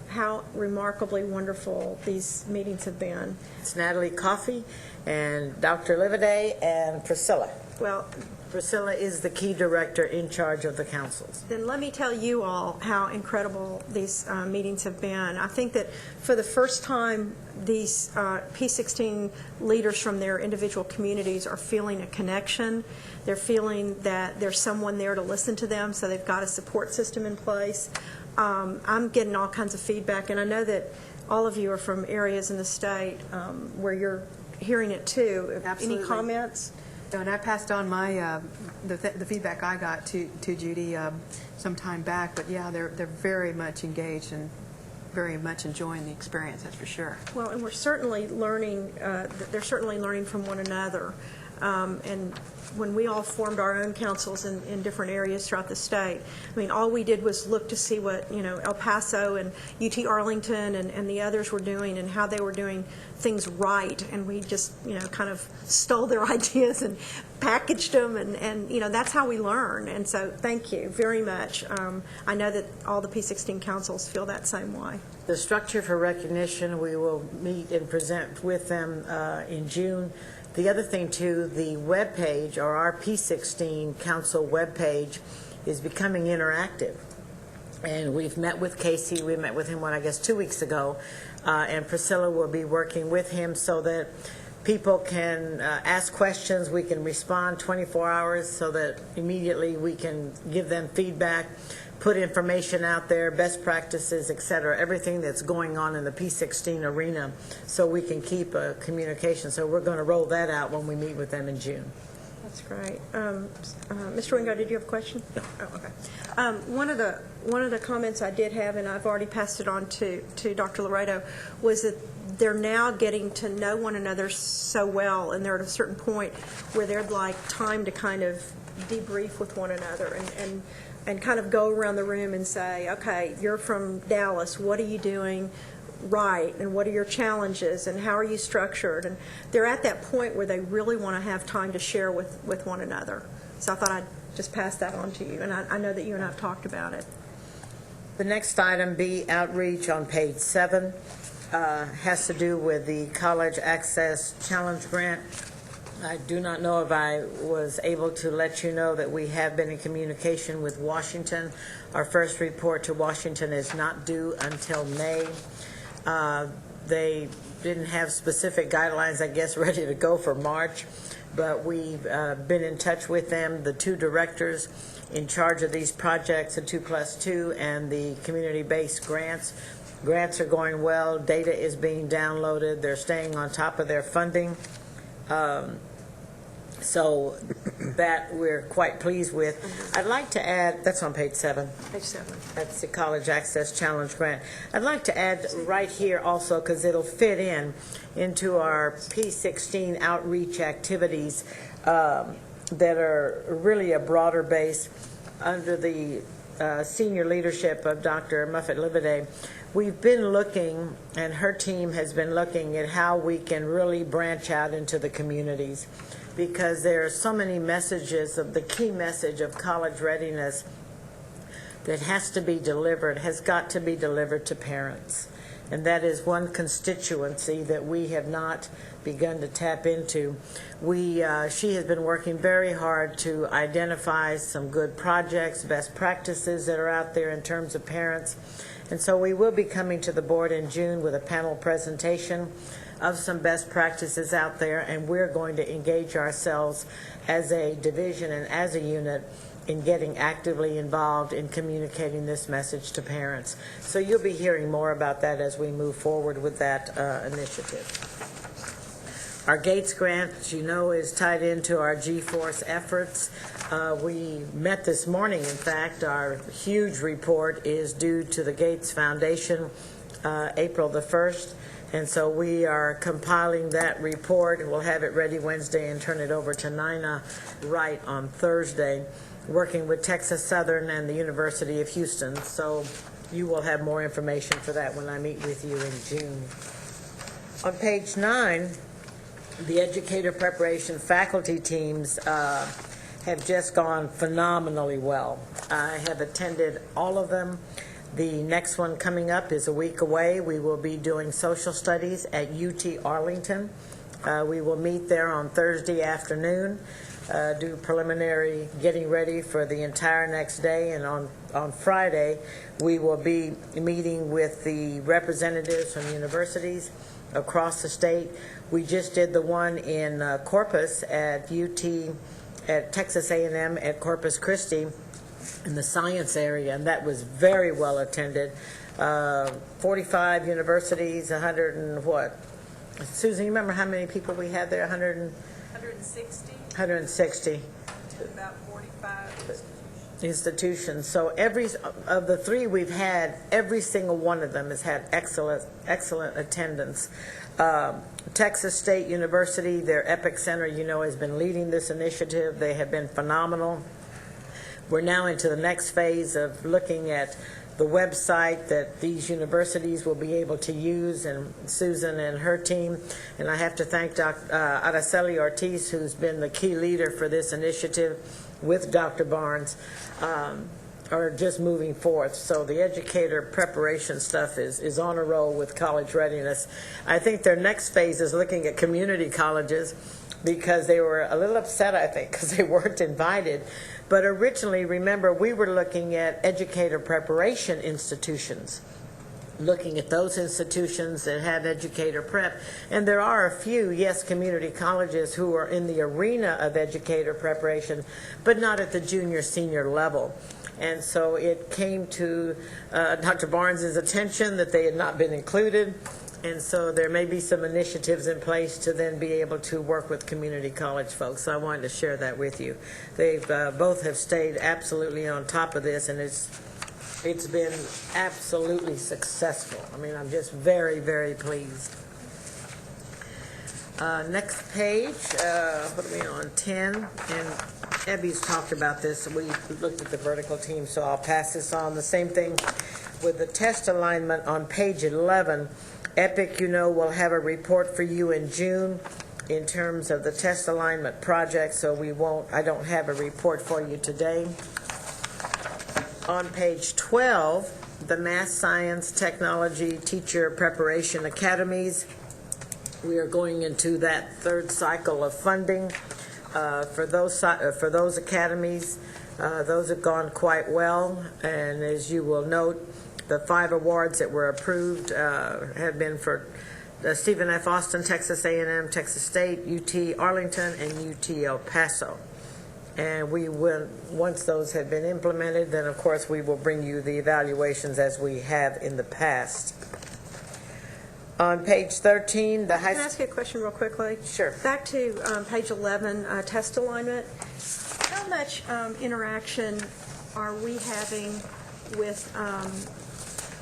how remarkably wonderful these meetings have been. It's Natalie Coffey and Dr. Livaday and Priscilla. Well, Priscilla is the key director in charge of the councils. then let me tell you all how incredible these meetings have been. I think that for the first time, these P16 leaders from their individual communities are feeling a connection. They're feeling that there's someone there to listen to them, so they've got a support system in place. I'm getting all kinds of feedback, and I know that all of you are from areas in the state where you're hearing it too. Absolutely. Any comments? And I passed on my the feedback I got to Judy some time back. But yeah, they're very much engaged and very much enjoying the experience. That's for sure. Well, and we're certainly learning. They're certainly learning from one another. And when we all formed our own councils in different areas throughout the state, I mean, all we did was look to see what, El Paso and UT Arlington and the others were doing and how they were doing things right. And we just, kind of stole their ideas and packaged them. And that's how we learn. And so thank you very much. I know that all the P16 councils feel that same way. The structure for recognition, we will meet and present with them in June. The other thing, too, the webpage, or our P16 Council webpage, is becoming interactive. And we've met with Casey. We met with him, 2 weeks ago. And Priscilla will be working with him so that people can ask questions. We can respond 24 hours so that immediately we can give them feedback, put information out there, best practices, et cetera, everything that's going on in the P16 arena so we can keep a communication. So we're going to roll that out when we meet with them in June. That's great. Mr. Wingo, did you have a question? No. Oh, okay. One of the comments I did have, and I've already passed it on to Dr. Laredo, was that they're now getting to know one another so well, and they're at a certain point where they'd like time to kind of debrief with one another and kind of go around the room and say, okay, you're from Dallas, what are you doing right, and what are your challenges, and how are you structured? And they're at that point where they really want to have time to share with one another. So I thought I'd just pass that on to you, and I know that you and I have talked about it. The next item, B, outreach on page 7, has to do with the College Access Challenge Grant. I do not know if I was able to let you know that we have been in communication with Washington. Our first report to Washington is not due until May. They didn't have specific guidelines, I guess, ready to go for March, but we've been in touch with them. The 2 directors in charge of these projects, the 2+2 and the community-based grants. Grants are going well. Data is being downloaded. They're staying on top of their funding. So that we're quite pleased with. I'd like to add, that's on page 7. Page 7. That's the College Access Challenge Grant. I'd like to add right here also, because it'll fit into our P16 outreach activities that are really a broader base under the senior leadership of Dr. Muffet-Livaday. We've been looking, and her team has been looking at how we can really branch out into the communities, because there are so many messages of the key message of college readiness that has to be delivered, has got to be delivered to parents. And that is one constituency that we have not begun to tap into. She has been working very hard to identify some good projects, best practices that are out there in terms of parents. And so we will be coming to the board in June with a panel presentation of some best practices out there, and we're going to engage ourselves as a division and as a unit in getting actively involved in communicating this message to parents. So you'll be hearing more about that as we move forward with that initiative. Our Gates grant, as you know, is tied into our G-Force efforts. We met this morning, in fact. Our huge report is due to the Gates Foundation April the 1st. And so we are compiling that report. We'll have it ready Wednesday and turn it over to Nina Wright on Thursday, working with Texas Southern and the University of Houston. So you will have more information for that when I meet with you in June. On page 9, the educator preparation faculty teams have just gone phenomenally well. I have attended all of them. The next one coming up is a week away. We will be doing social studies at UT Arlington. We will meet there on Thursday afternoon, do preliminary getting ready for the entire next day, and on Friday we will be meeting with the representatives from universities across the state. We just did the one in Corpus at at Texas A&M at Corpus Christi, in the science area, and that was very well attended. 45 universities, 100 and what? Susan, you remember how many people we had there? 160. 160. About 45 institutions. So every of the 3 we've had, every single one of them has had excellent attendance. Texas State University, their EPIC Center, you know, has been leading this initiative. They have been phenomenal. We're now into the next phase of looking at the website that these universities will be able to use, and Susan and her team. And I have to thank Dr. Araceli Ortiz, who's been the key leader for this initiative with Dr. Barnes, are just moving forth. So the educator preparation stuff is on a roll with college readiness. I think their next phase is looking at community colleges, because they were a little upset, I think, because they weren't invited. But originally, remember, we were looking at educator preparation institutions, looking at those institutions that have educator prep. And there are a few, yes, community colleges who are in the arena of educator preparation, but not at the junior, senior level. And so it came to Dr. Barnes's attention that they had not been included. And so there may be some initiatives in place to then be able to work with community college folks. So I wanted to share that with you. They've both have stayed absolutely on top of this, and it's been absolutely successful. I mean, I'm just very, very pleased. Next page, what are we on, 10? And Ebby's talked about this. We looked at the vertical team, so I'll pass this on. The same thing with the test alignment on page 11. EPIC, you know, will have a report for you in June in terms of the test alignment project, so I don't have a report for you today. On page 12, the Math, Science, Technology Teacher Preparation Academies, we are going into that 3rd cycle of funding for those academies. Those have gone quite well, and as you will note, the 5 awards that were approved have been for Stephen F. Austin, Texas A&M, Texas State, UT Arlington, and UT El Paso. And we will, once those have been implemented, then of course we will bring you the evaluations as we have in the past. On page 13, the high Can I ask you a question real quickly? Sure. Back to page 11, test alignment. How much interaction are we having with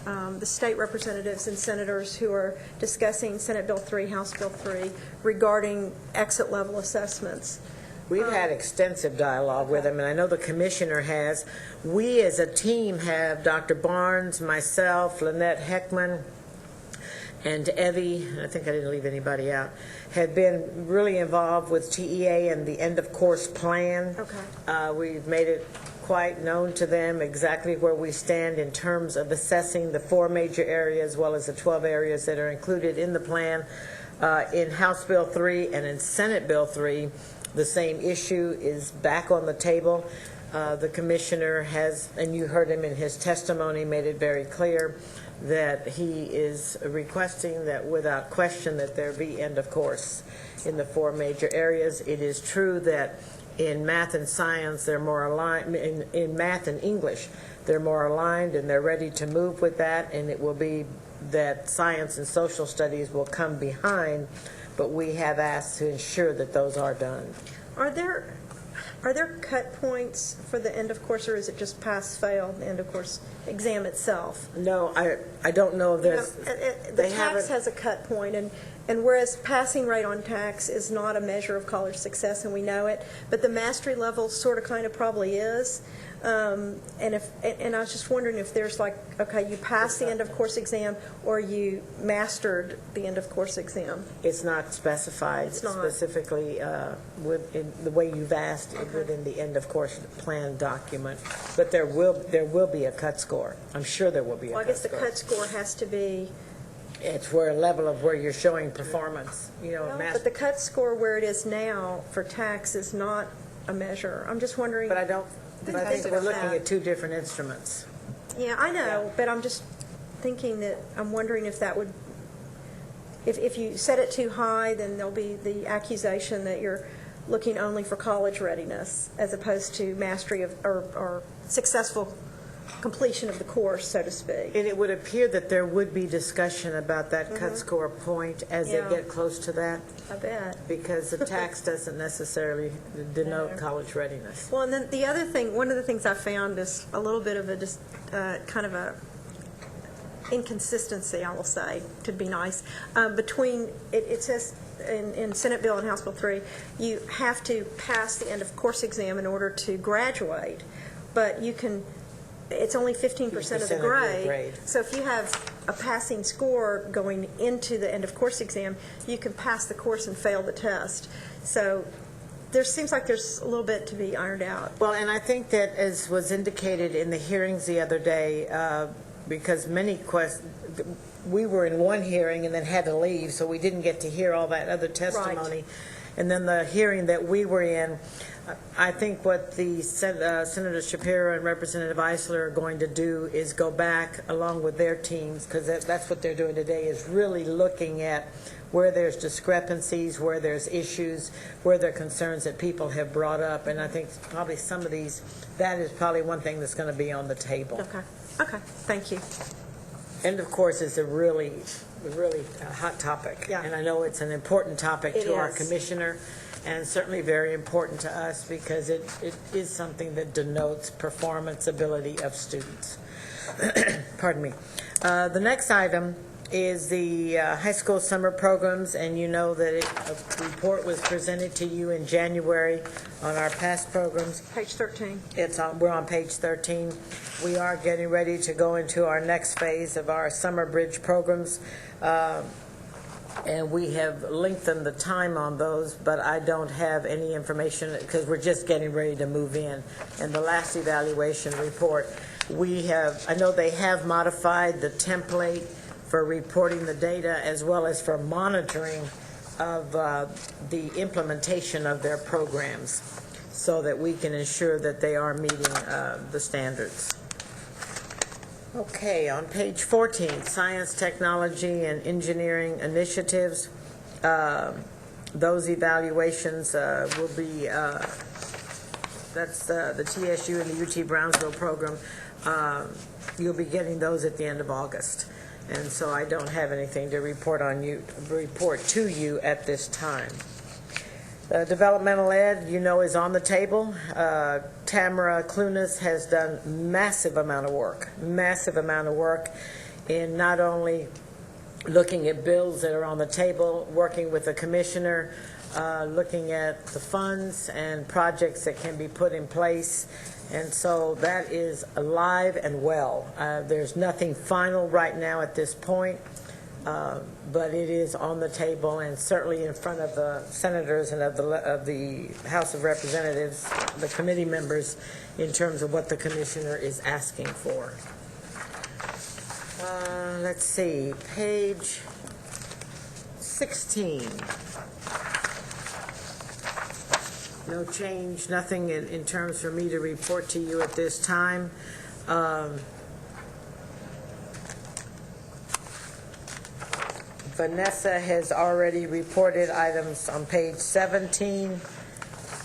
the state representatives and senators who are discussing Senate Bill 3, House Bill 3 regarding exit level assessments? We've had extensive dialogue with them, and I know the commissioner has. We as a team have Dr. Barnes, myself, Lynette Heckman, and Evie, I think I didn't leave anybody out, had been really involved with TEA and the end-of-course plan. Okay. We've made it quite known to them exactly where we stand in terms of assessing the 4 major areas as well as the 12 areas that are included in the plan. In House Bill 3 and in Senate Bill 3, the same issue is back on the table. The commissioner has, and you heard him in his testimony, made it very clear that he is requesting that without question that there be end of course in the 4 major areas. It is true that in math and science they're more aligned, in math and English they're more aligned and they're ready to move with that, and it will be that science and social studies will come behind, but we have asked to ensure that those are done. Are there cut points for the end of course, or is it just pass fail, the end of course exam itself? No, I don't know if there's. The they tax haven't- has a cut point, and whereas passing rate on tax is not a measure of college success, and we know it, but the mastery level sort of kind of probably is. And I was just wondering if there's like, okay, you passed the end of course exam or you mastered the end of course exam. It's not specified It's not. specifically in the way you've asked within the end of course plan document, but there will be a cut score. I'm sure there will be a Well, I cut guess the score. cut score has to be, It's where a level of where you're showing performance, but the cut score where it is now for tax is not a measure. I'm just wondering. But I don't. But I think think we're about looking that. at 2 different instruments. Yeah, I know, but I'm just thinking that, I'm wondering if that would, if you set it too high, then there'll be the accusation that you're looking only for college readiness as opposed to mastery of, or successful completion of the course, so to speak. And it would appear that there would be discussion about that cut score point as Yeah. they get close to that, I bet. because the tax doesn't necessarily denote college readiness. Well, and then the other thing, one of the things I found is a little bit of a, just kind of a inconsistency, I will say, to be nice, between, it says in Senate Bill and House Bill 3, you have to pass the end of course exam in order to graduate, but you can, it's only 15% of 15% the of your grade. grade. So if you have a passing score going into the end of course exam, you can pass the course and fail the test. So there seems like there's a little bit to be ironed out. Well, and I think that, as was indicated in the hearings the other day, because we were in one hearing and then had to leave, so we didn't get to hear all that other testimony. And then the hearing that we were in, I think what the Senator Shapiro and Representative Eisler are going to do is go back along with their teams, because that's what they're doing today, is really looking at where there's discrepancies, where there's issues, where there are concerns that people have brought up. And I think probably some of these, that is probably one thing that's going to be on the table. Okay, thank you. And of course, it's a really hot topic. Yeah. And I know it's an important topic It to our is. commissioner, and certainly very important to us, because it is something that denotes performance ability of students. Pardon me. The next item is the high school summer programs, and you know that a report was presented to you in January on our past programs. Page 13. We're on page 13. We are getting ready to go into our next phase of our summer bridge programs, and we have lengthened the time on those, but I don't have any information because we're just getting ready to move in. And the last evaluation report, I know they have modified the template for reporting the data as well as for monitoring of the implementation of their programs, so that we can ensure that they are meeting the standards. Okay, on page 14, science, technology, and engineering initiatives. Those evaluations will be, that's the TSU and the UT Brownsville program. You'll be getting those at the end of August. and so I don't have anything to report to you at this time. Developmental ed, is on the table. Tamara Clunas has done massive amount of work in not only looking at bills that are on the table, working with the commissioner, looking at the funds and projects that can be put in place. And so that is alive and well. There's nothing final right now at this point, but it is on the table and certainly in front of the senators and of the House of Representatives, the committee members, in terms of what the commissioner is asking for. Let's see, page 16. No change, nothing in terms for me to report to you at this time. Vanessa has already reported items on page 17,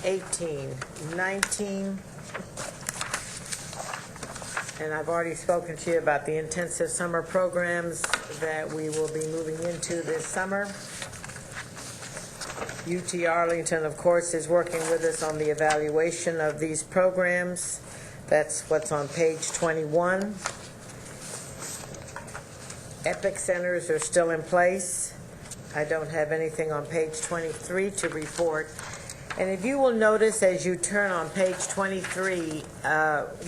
18, 19. And I've already spoken to you about the intensive summer programs that we will be moving into this summer. UT Arlington, of course, is working with us on the evaluation of these programs. That's what's on page 21. Epic centers are still in place. I don't have anything on page 23 to report. And if you will notice as you turn on page 23,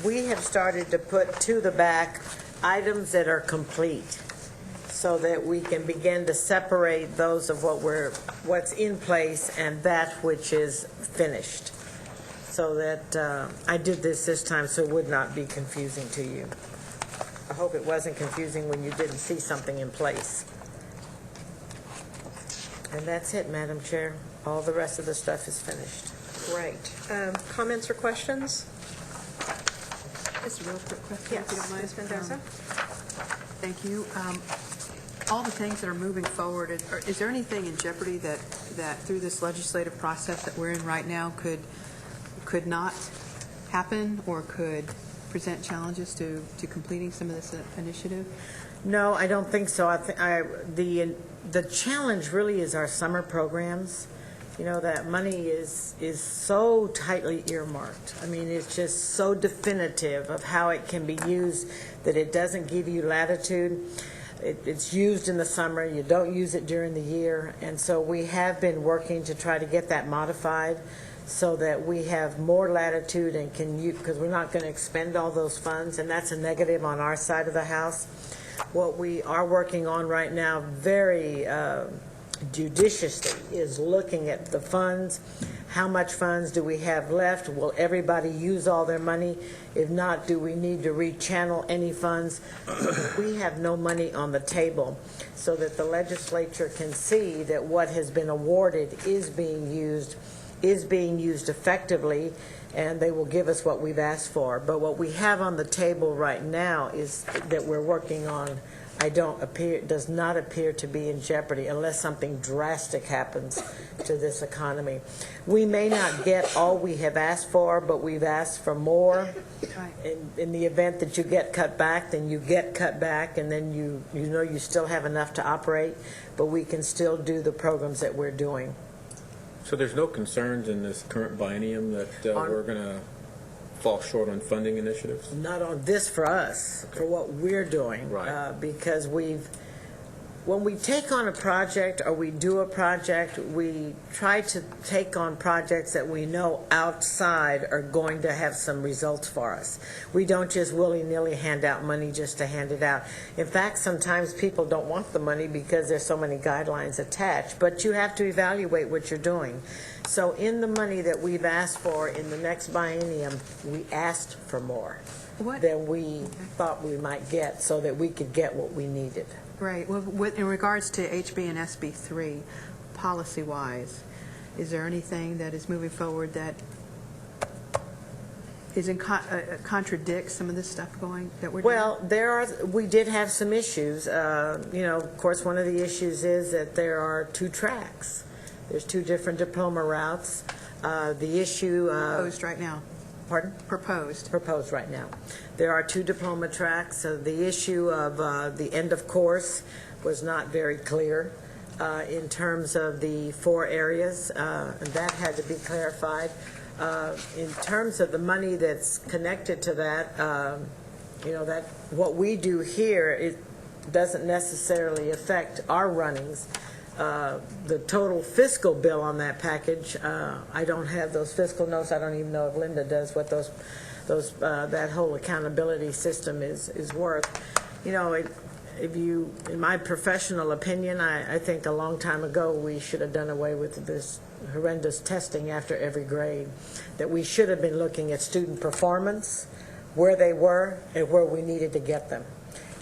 we have started to put to the back items that are complete so that we can begin to separate those of what's in place and that which is finished. So that I did this time so it would not be confusing to you. I hope it wasn't confusing when you didn't see something in place. And that's it, Madam Chair. All the rest of the stuff is finished. Great. Comments or questions? Just a real quick question, if you don't mind. Ms. Mendoza? Thank you. All the things that are moving forward, is there anything in jeopardy that through this legislative process that we're in right now could not happen or could present challenges to completing some of this initiative? No, I don't think so. The challenge really is our summer programs. That money is so tightly earmarked. I mean, it's just so definitive of how it can be used that it doesn't give you latitude. It's used in the summer. You don't use it during the year. And so we have been working to try to get that modified so that we have more latitude and can use, because we're not going to expend all those funds, and that's a negative on our side of the house. What we are working on right now very judiciously is looking at the funds. How much funds do we have left? Will everybody use all their money? If not, do we need to rechannel any funds? We have no money on the table so that the legislature can see that what has been awarded is being used effectively, and they will give us what we've asked for. But what we have on the table right now is that we're working on does not appear to be in jeopardy unless something drastic happens to this economy. We may not get all we have asked for, but we've asked for more. Right. In the event that you get cut back, then you get cut back, and then you still have enough to operate, but we can still do the programs that we're doing. So there's no concerns in this current biennium that we're going to fall short on funding initiatives? Not on this for us, for what we're doing. Right. Because when we take on a project or we do a project, we try to take on projects that we know outside are going to have some results for us. We don't just willy-nilly hand out money just to hand it out. In fact, sometimes people don't want the money because there's so many guidelines attached, but you have to evaluate what you're doing. So in the money that we've asked for in the next biennium, we asked for more than we thought we might get so that we could get what we needed. Right. Well, in regards to HB and SB 3, policy-wise, is there anything that is moving forward that contradicts some of this stuff that we're doing? Well, we did have some issues. Of course, one of the issues is that there are 2 tracks. There's 2 different diploma routes. The issue proposed right now. Pardon? proposed? Proposed right now. There are 2 diploma tracks. The issue of the end of course was not very clear in terms of the 4 areas. And that had to be clarified. In terms of the money that's connected to that, that what we do here, it doesn't necessarily affect our runnings. The total fiscal bill on that package, I don't have those fiscal notes. I don't even know if Linda does what that whole accountability system is worth. In my professional opinion, I think a long time ago we should have done away with this horrendous testing after every grade, that we should have been looking at student performance, where they were, and where we needed to get them.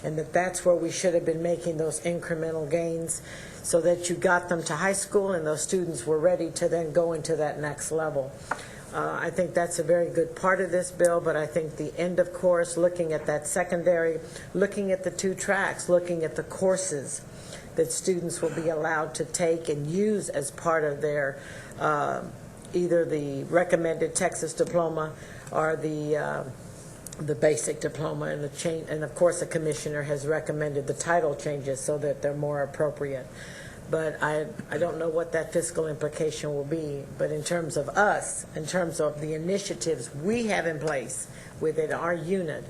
And that's where we should have been making those incremental gains so that you got them to high school and those students were ready to then go into that next level. I think that's a very good part of this bill, but I think the end of course, looking at that secondary, looking at the 2 tracks, looking at the courses that students will be allowed to take and use as part of their either the recommended Texas diploma or the basic diploma, and the change, and of course the commissioner has recommended the title changes so that they're more appropriate. But I don't know what that fiscal implication will be. But in terms of us, in terms of the initiatives we have in place within our unit,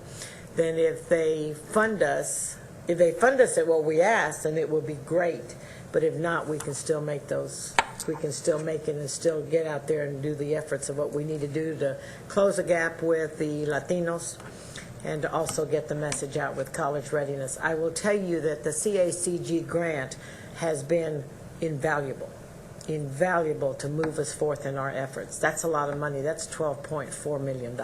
then if they fund us at what we ask, then it will be great. But if not, we can still make those. We can still make it and still get out there and do the efforts of what we need to do to close the gap with the Latinos and to also get the message out with college readiness. I will tell you that the CACG grant has been invaluable to move us forth in our efforts. That's a lot of money. That's $12.4 million.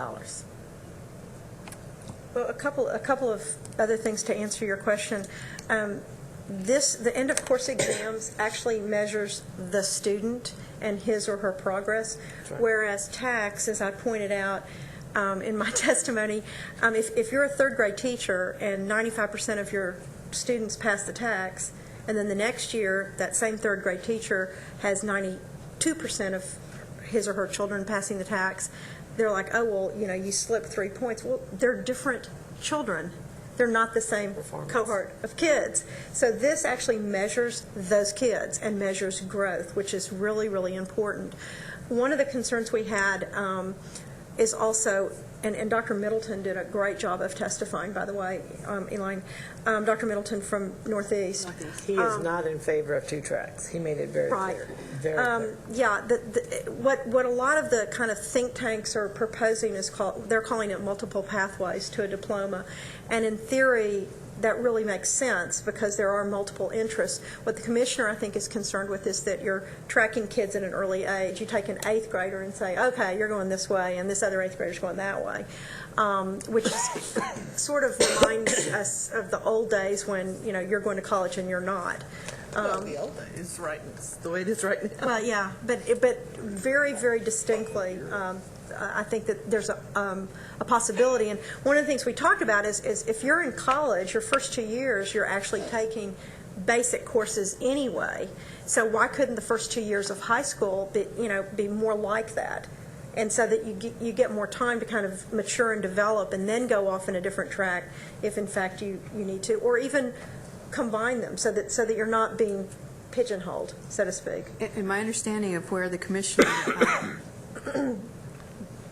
Well, a couple of other things to answer your question. The end of course exams actually measures the student and his or her progress, whereas TAKS, as I pointed out in my testimony, if you're a 3rd grade teacher and 95% of your students pass the TAKS, and then the next year that same 3rd grade teacher has 92% of his or her children passing the TAKS, they're like, oh, well, you slipped 3 points. Well, they're different children. They're not the same cohort of kids. So this actually measures those kids and measures growth, which is really, really important. One of the concerns we had is also, and Dr. Middleton did a great job of testifying, by the way, Elaine. Dr. Middleton from Northeast. He is not in favor of 2 tracks. He made it very clear. Very clear. Yeah, what a lot of the kind of think tanks are proposing is they're calling it multiple pathways to a diploma. And in theory, that really makes sense because there are multiple interests. What the commissioner, I think, is concerned with is that you're tracking kids at an early age. You take an 8th grader and say, okay, you're going this way, and this other 8th grader's going that way, which is, sort of reminds us of the old days when, you're going to college and you're not. Well, the old days is right. It's the way it is right now. Well, yeah, but very, very distinctly, I think that there's a possibility. And one of the things we talked about is if you're in college, your first 2 years, you're actually taking basic courses anyway. So why couldn't the first 2 years of high school be more like that? And so that you get more time to kind of mature and develop and then go off in a different track if, in fact, you need to. Or even combine them so that you're not being pigeonholed, so to speak. In my understanding of where the commissioner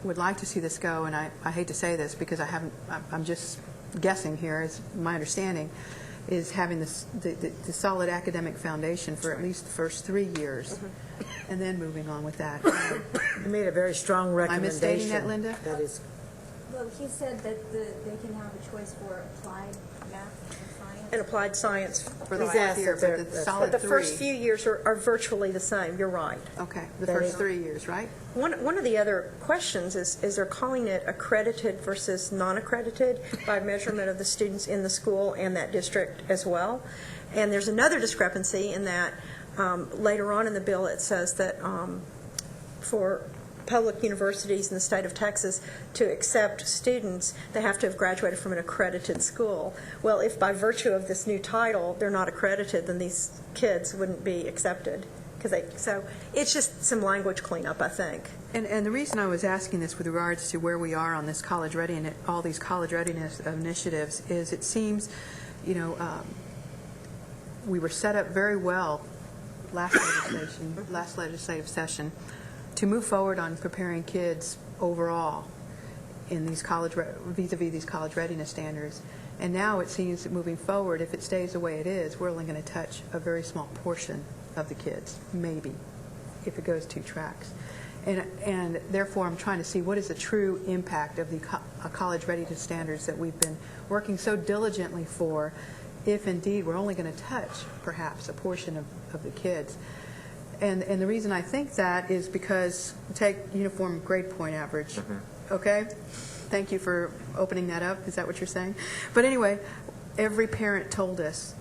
would like to see this go, and I hate to say this because I'm just guessing here, is my understanding, is having the solid academic foundation for at least the first 3 years, and then moving on with that. He made a very strong Am I recommendation. misstating that, Linda? That is. Well, he said that they can have a choice for applied math and science. And applied science. For the He's 4th asked year, if but they're- the that's solid But the first 3. few years are virtually the same. You're right. Okay, the That first is- 3 years, right? One of the other questions is they're calling it accredited versus non-accredited by measurement of the students in the school and that district as well. And there's another discrepancy in that later on in the bill it says that for public universities in the state of Texas to accept students, they have to have graduated from an accredited school. Well, if by virtue of this new title they're not accredited, then these kids wouldn't be accepted So it's just some language cleanup, I think. And the reason I was asking this with regards to where we are on this college readiness, all these college readiness initiatives, is it seems, we were set up very well last legislative session to move forward on preparing kids overall in these vis-a-vis these college readiness standards. And now it seems that moving forward, if it stays the way it is, we're only going to touch a very small portion of the kids, maybe, if it goes 2 tracks. And therefore, I'm trying to see what is the true impact of the college readiness standards that we've been working so diligently for, if indeed we're only going to touch perhaps a portion of the kids. And the reason I think that is because, take uniform grade point average, okay? Thank you for opening that up. Is that what you're saying? But anyway, every parent told us,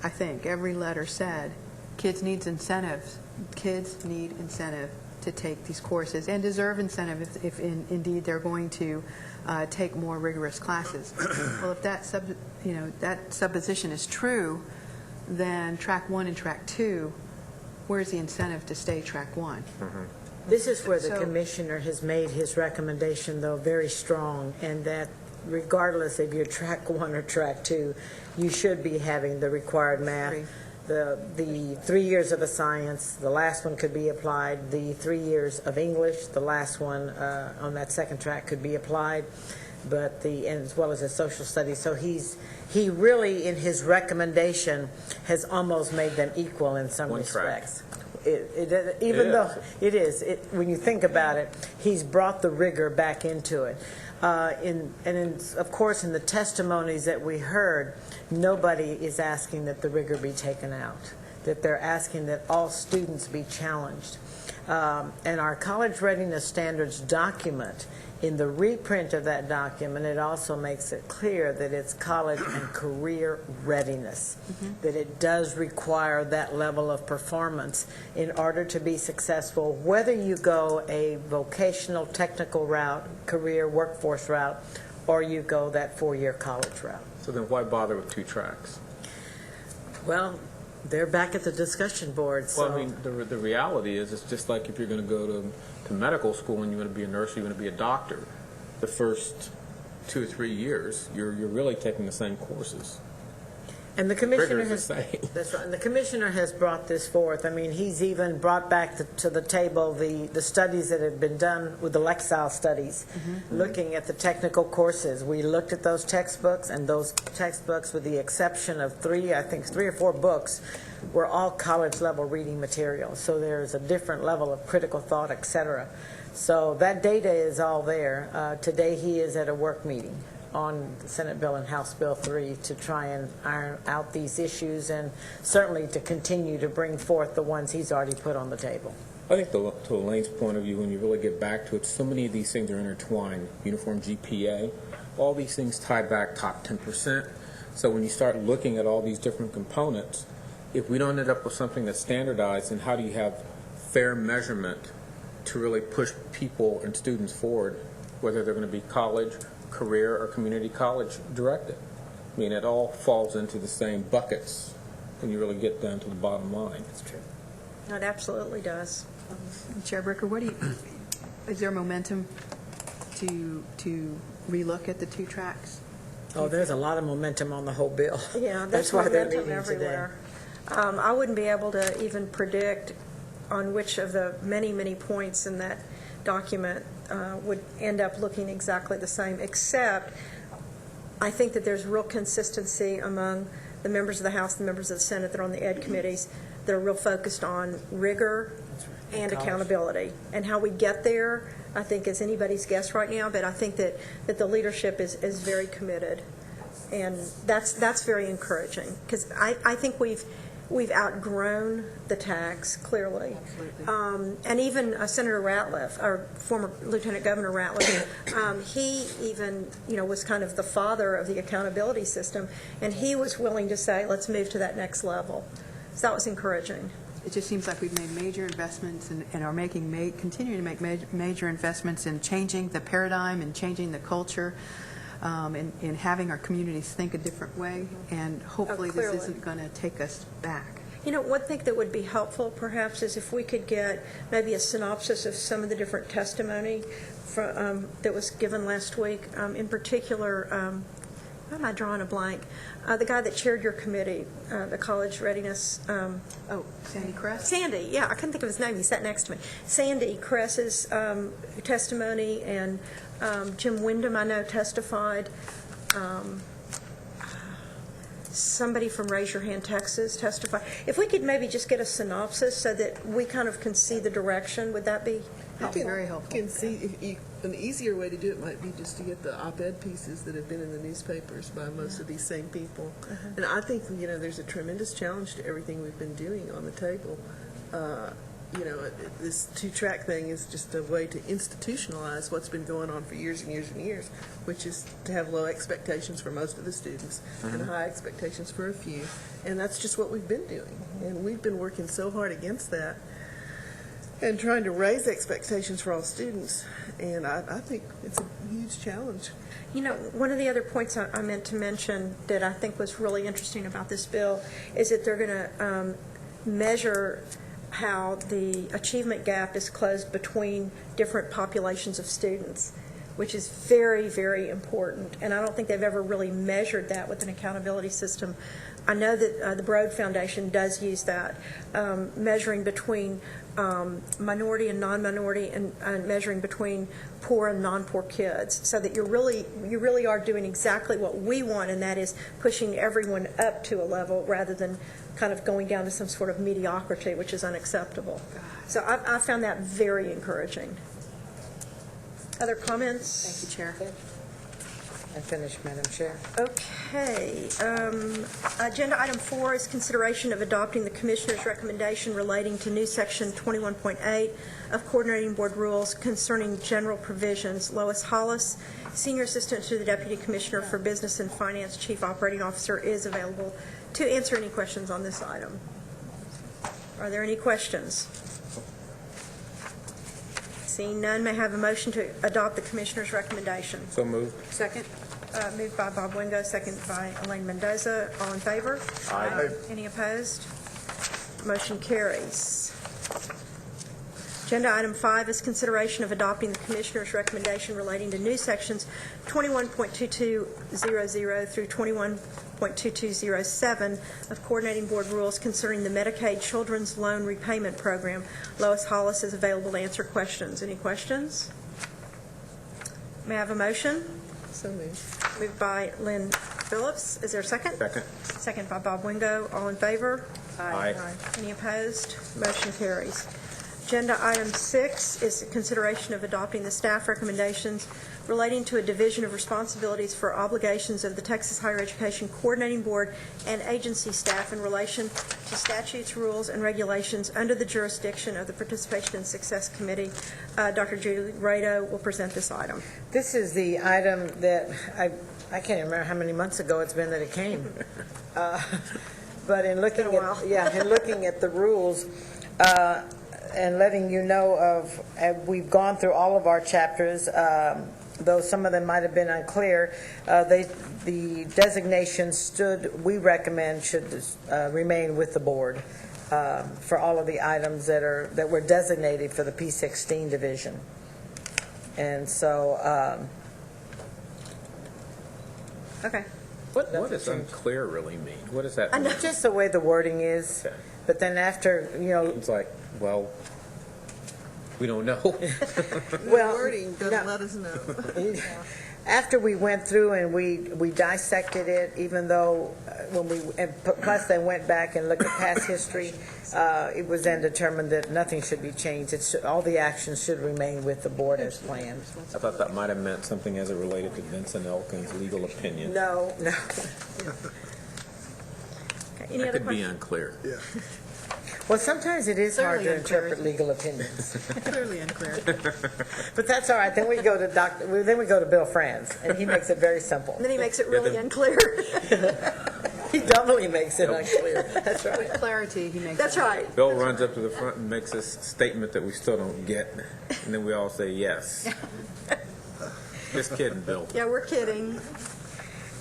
I think, every letter said, kids need incentives. Kids need incentive to take these courses and deserve incentive if indeed they're going to take more rigorous classes. Well, if that that supposition is true, then track 1 and track 2, where's the incentive to stay track 1? This is where the commissioner has made his recommendation, though, very strong, and that regardless if you're track 1 or track 2, you should be having the required math. The 3 years of the science, the last one could be applied. The 3 years of English, the last one on that second track could be applied, but and as well as the social studies. So he really, in his recommendation, has almost made them equal in some respects. When you think about it, he's brought the rigor back into it. Of course, in the testimonies that we heard, nobody is asking that the rigor be taken out, that they're asking that all students be challenged. And our college readiness standards document, in the reprint of that document, it also makes it clear that it's college and career readiness, that it does require that level of performance in order to be successful, whether you go a vocational technical route, career workforce route, or you go that 4-year college route. So then why bother with 2 tracks? Well, they're back at the discussion board. So. Well, I mean, the reality is, it's just like if you're going to go to medical school and you want to be a nurse, you want to be a doctor. The first 2 or 3 years, you're really taking the same courses. And the commissioner Rigor is the same. That's right. And the commissioner has brought this forth. I mean, he's even brought back to the table the studies that have been done with the Lexile studies, looking at the technical courses. We looked at those textbooks, and those textbooks, with the exception of 3 or 4 books, were all college-level reading material. So there's a different level of critical thought, et cetera. So that data is all there. Today he is at a work meeting on the Senate bill and House Bill 3 to try and iron out these issues, and certainly to continue to bring forth the ones he's already put on the table. I think to Elaine's point of view, when you really get back to it, so many of these things are intertwined. Uniform GPA, all these things tie back top 10%. So when you start looking at all these different components, if we don't end up with something that's standardized, then how do you have fair measurement to really push people and students forward, whether they're going to be college, career, or community college directed? I mean, it all falls into the same buckets when you really get down to the bottom line. That's true. It absolutely does. Chair Bricker, is there momentum to relook at the 2 tracks? Oh, there's a lot of momentum on the whole bill. Yeah, That's there's why they're momentum meeting everywhere. I wouldn't be able to even predict on which of the many, many points in that document would end up looking exactly the same, except I think that there's real consistency among the members of the House, the members of the Senate that are on the ed committees that are real focused on rigor and accountability. And how we get there, I think, is anybody's guess right now, but I think that the leadership is very committed. And that's very encouraging, because I think we've outgrown the tax, clearly. And even Senator Ratliff, our former Lieutenant Governor Ratliff, he even, was kind of the father of the accountability system, and he was willing to say, let's move to that next level. So that was encouraging. It just seems like we've made major investments and are continuing to make major investments in changing the paradigm and changing the culture, in having our communities think a different way, and hopefully this isn't going to take us back. You know, one thing that would be helpful perhaps is if we could get maybe a synopsis of some of the different testimony that was given last week. In particular, why am I drawing a blank? The guy that chaired your committee, the college readiness. Oh, Sandy Crest? Sandy, yeah, I couldn't think of his name. He sat next to me. Sandy Cress's testimony, and Jim Wyndham, I know, testified. Somebody from Raise Your Hand Texas testified. If we could maybe just get a synopsis so that we kind of can see the direction, would that be helpful? Very helpful. You can see, an easier way to do it might be just to get the op-ed pieces that have been in the newspapers by most of these same people. And I think, there's a tremendous challenge to everything we've been doing on the table. This two-track thing is just a way to institutionalize what's been going on for years and years and years, which is to have low expectations for most of the students and high expectations for a few. And that's just what we've been doing. And we've been working so hard against that and trying to raise expectations for all students. And I think it's a huge challenge. You know, one of the other points I meant to mention that I think was really interesting about this bill is that they're going to measure how the achievement gap is closed between different populations of students, which is very, very important. And I don't think they've ever really measured that with an accountability system. I know that the Broad Foundation does use that, measuring between minority and non-minority, and measuring between poor and non-poor kids, so that you really are doing exactly what we want, and that is pushing everyone up to a level rather than kind of going down to some sort of mediocrity, which is unacceptable. So I found that very encouraging. Other comments? Thank you, Chair. I'm finished, Madam Chair. Okay. Agenda item 4 is consideration of adopting the Commissioner's recommendation relating to new Section 21.8 of Coordinating Board Rules concerning general provisions. Lois Hollis, Senior Assistant to the Deputy Commissioner for Business and Finance, Chief Operating Officer, is available to answer any questions on this item. Are there any questions? Seeing none, may I have a motion to adopt the Commissioner's recommendation? So moved. Second? Moved by Bob Wingo, second by Elaine Mendoza. All in favor? Aye. Any opposed? Motion carries. Agenda item 5 is consideration of adopting the Commissioner's recommendation relating to new sections 21.2200 through 21.2207 of Coordinating Board Rules concerning the Medicaid Children's Loan Repayment Program. Lois Hollis is available to answer questions. Any questions? May I have a motion? So moved. Moved by Lynn Phillips. Is there a second? Second. Second by Bob Wingo. All in favor? Aye. Any opposed? Motion carries. Agenda item 6 is consideration of adopting the staff recommendations relating to a division of responsibilities for obligations of the Texas Higher Education Coordinating Board and agency staff in relation to statutes, rules, and regulations under the jurisdiction of the Participation and Success Committee. Dr. Julie Rado will present this item. This is the item that I can't remember how many months ago it's been that it came. But in looking Been a while. in looking at the rules, and letting you know of, we've gone through all of our chapters, though some of them might have been unclear. The designations we recommend should remain with the board for all of the items that were designated for the P16 division. And so, Okay. What does unclear really mean? What does that mean? just the way the wording is. Okay. But then after, It's like, well, we don't know. well, Wording doesn't no. let us know. After we went through and we dissected it, even though plus they went back and looked at past history, it was then determined that nothing should be changed. All the actions should remain with the board as planned. I thought that might have meant something as it related to Vincent Elkins' legal opinion. No. Okay. Any That other could be questions? unclear. Well, sometimes it is hard to Clearly unclear. interpret legal opinions, Clearly unclear. but that's all right. Then we go to Bill Franz, and he makes it very simple. And then he makes it really unclear. He doubly makes it unclear. That's right. With clarity, he makes That's it. right. Bill runs up to the front and makes this statement that we still don't get, and then we all say yes. Just kidding, Bill. Yeah, we're kidding.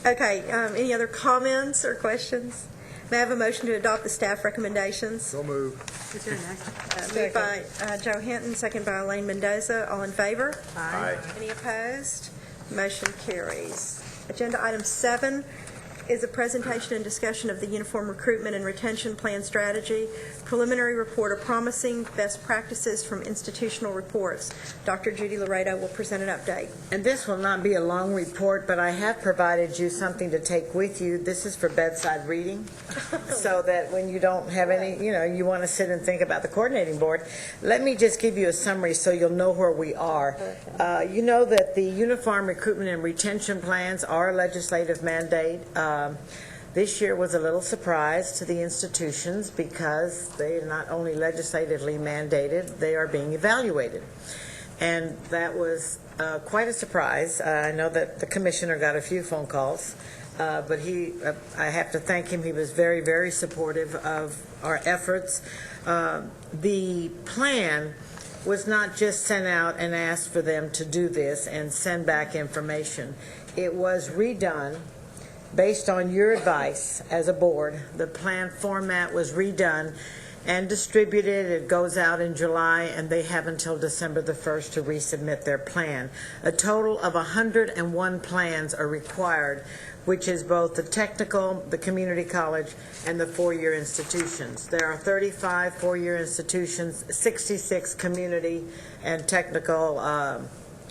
Okay, any other comments or questions? May I have a motion to adopt the staff recommendations? So moved. Is there an action? Moved by Joe Hinton, second by Elaine Mendoza. All in favor? Aye. Any opposed? Motion carries. Agenda item 7 is a presentation and discussion of the Uniform Recruitment and Retention Plan Strategy, preliminary report of promising best practices from institutional reports. Dr. Judy Laredo will present an update. And this will not be a long report, but I have provided you something to take with you. This is for bedside reading, so that when you don't have any, you want to sit and think about the coordinating board. Let me just give you a summary so you'll know where we are. You know that the Uniform Recruitment and Retention Plans are a legislative mandate. This year was a little surprise to the institutions because they are not only legislatively mandated, they are being evaluated. And that was quite a surprise. I know that the commissioner got a few phone calls, but I have to thank him. He was very, very supportive of our efforts. The plan was not just sent out and asked for them to do this and send back information. It was redone based on your advice as a board. The plan format was redone and distributed. It goes out in July, and they have until December the 1st to resubmit their plan. A total of 101 plans are required, which is both the technical, the community college, and the four-year institutions. There are 35 four-year institutions, 66 community and technical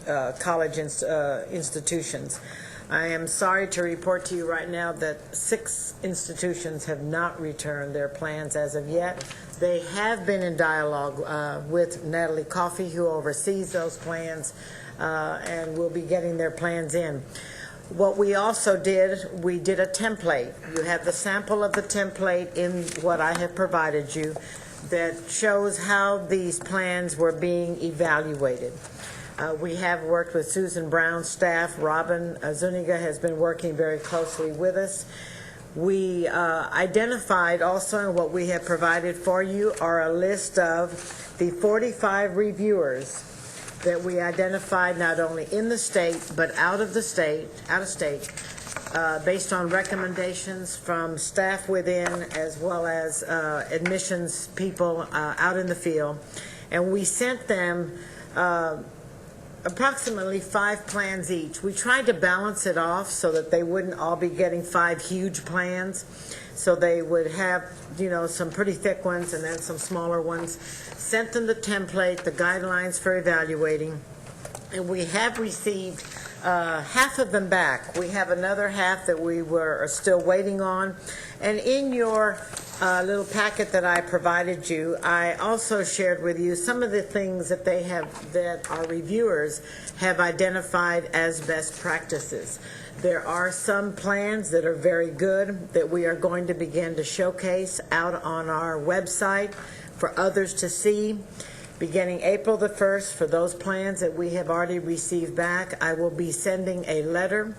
college institutions. I am sorry to report to you right now that 6 institutions have not returned their plans as of yet. They have been in dialogue with Natalie Coffey, who oversees those plans, and will be getting their plans in. What we also did, we did a template. You have the sample of the template in what I have provided you that shows how these plans were being evaluated. We have worked with Susan Brown's staff. Robin Zuniga has been working very closely with us. We identified also, and what we have provided for you are a list of the 45 reviewers that we identified not only in the state but out of state, based on recommendations from staff within as well as admissions people out in the field. And we sent them approximately 5 plans each. We tried to balance it off so that they wouldn't all be getting 5 huge plans. So they would have, some pretty thick ones and then some smaller ones. Sent them the template, the guidelines for evaluating, and we have received half of them back. We have another half that we are still waiting on. And in your little packet that I provided you, I also shared with you some of the things that that our reviewers have identified as best practices. There are some plans that are very good that we are going to begin to showcase out on our website for others to see. Beginning April the 1st, for those plans that we have already received back, I will be sending a letter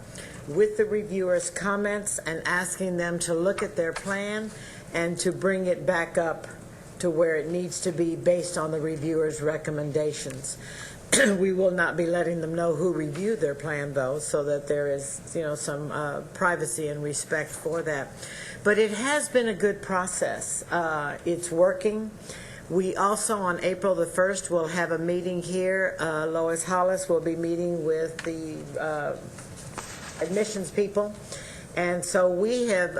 with the reviewers' comments and asking them to look at their plan and to bring it back up to where it needs to be based on the reviewers' recommendations. We will not be letting them know who reviewed their plan, though, so that there is, some privacy and respect for that. But it has been a good process. It's working. We also, on April the 1st, will have a meeting here. Lois Hollis will be meeting with the admissions people. And so we have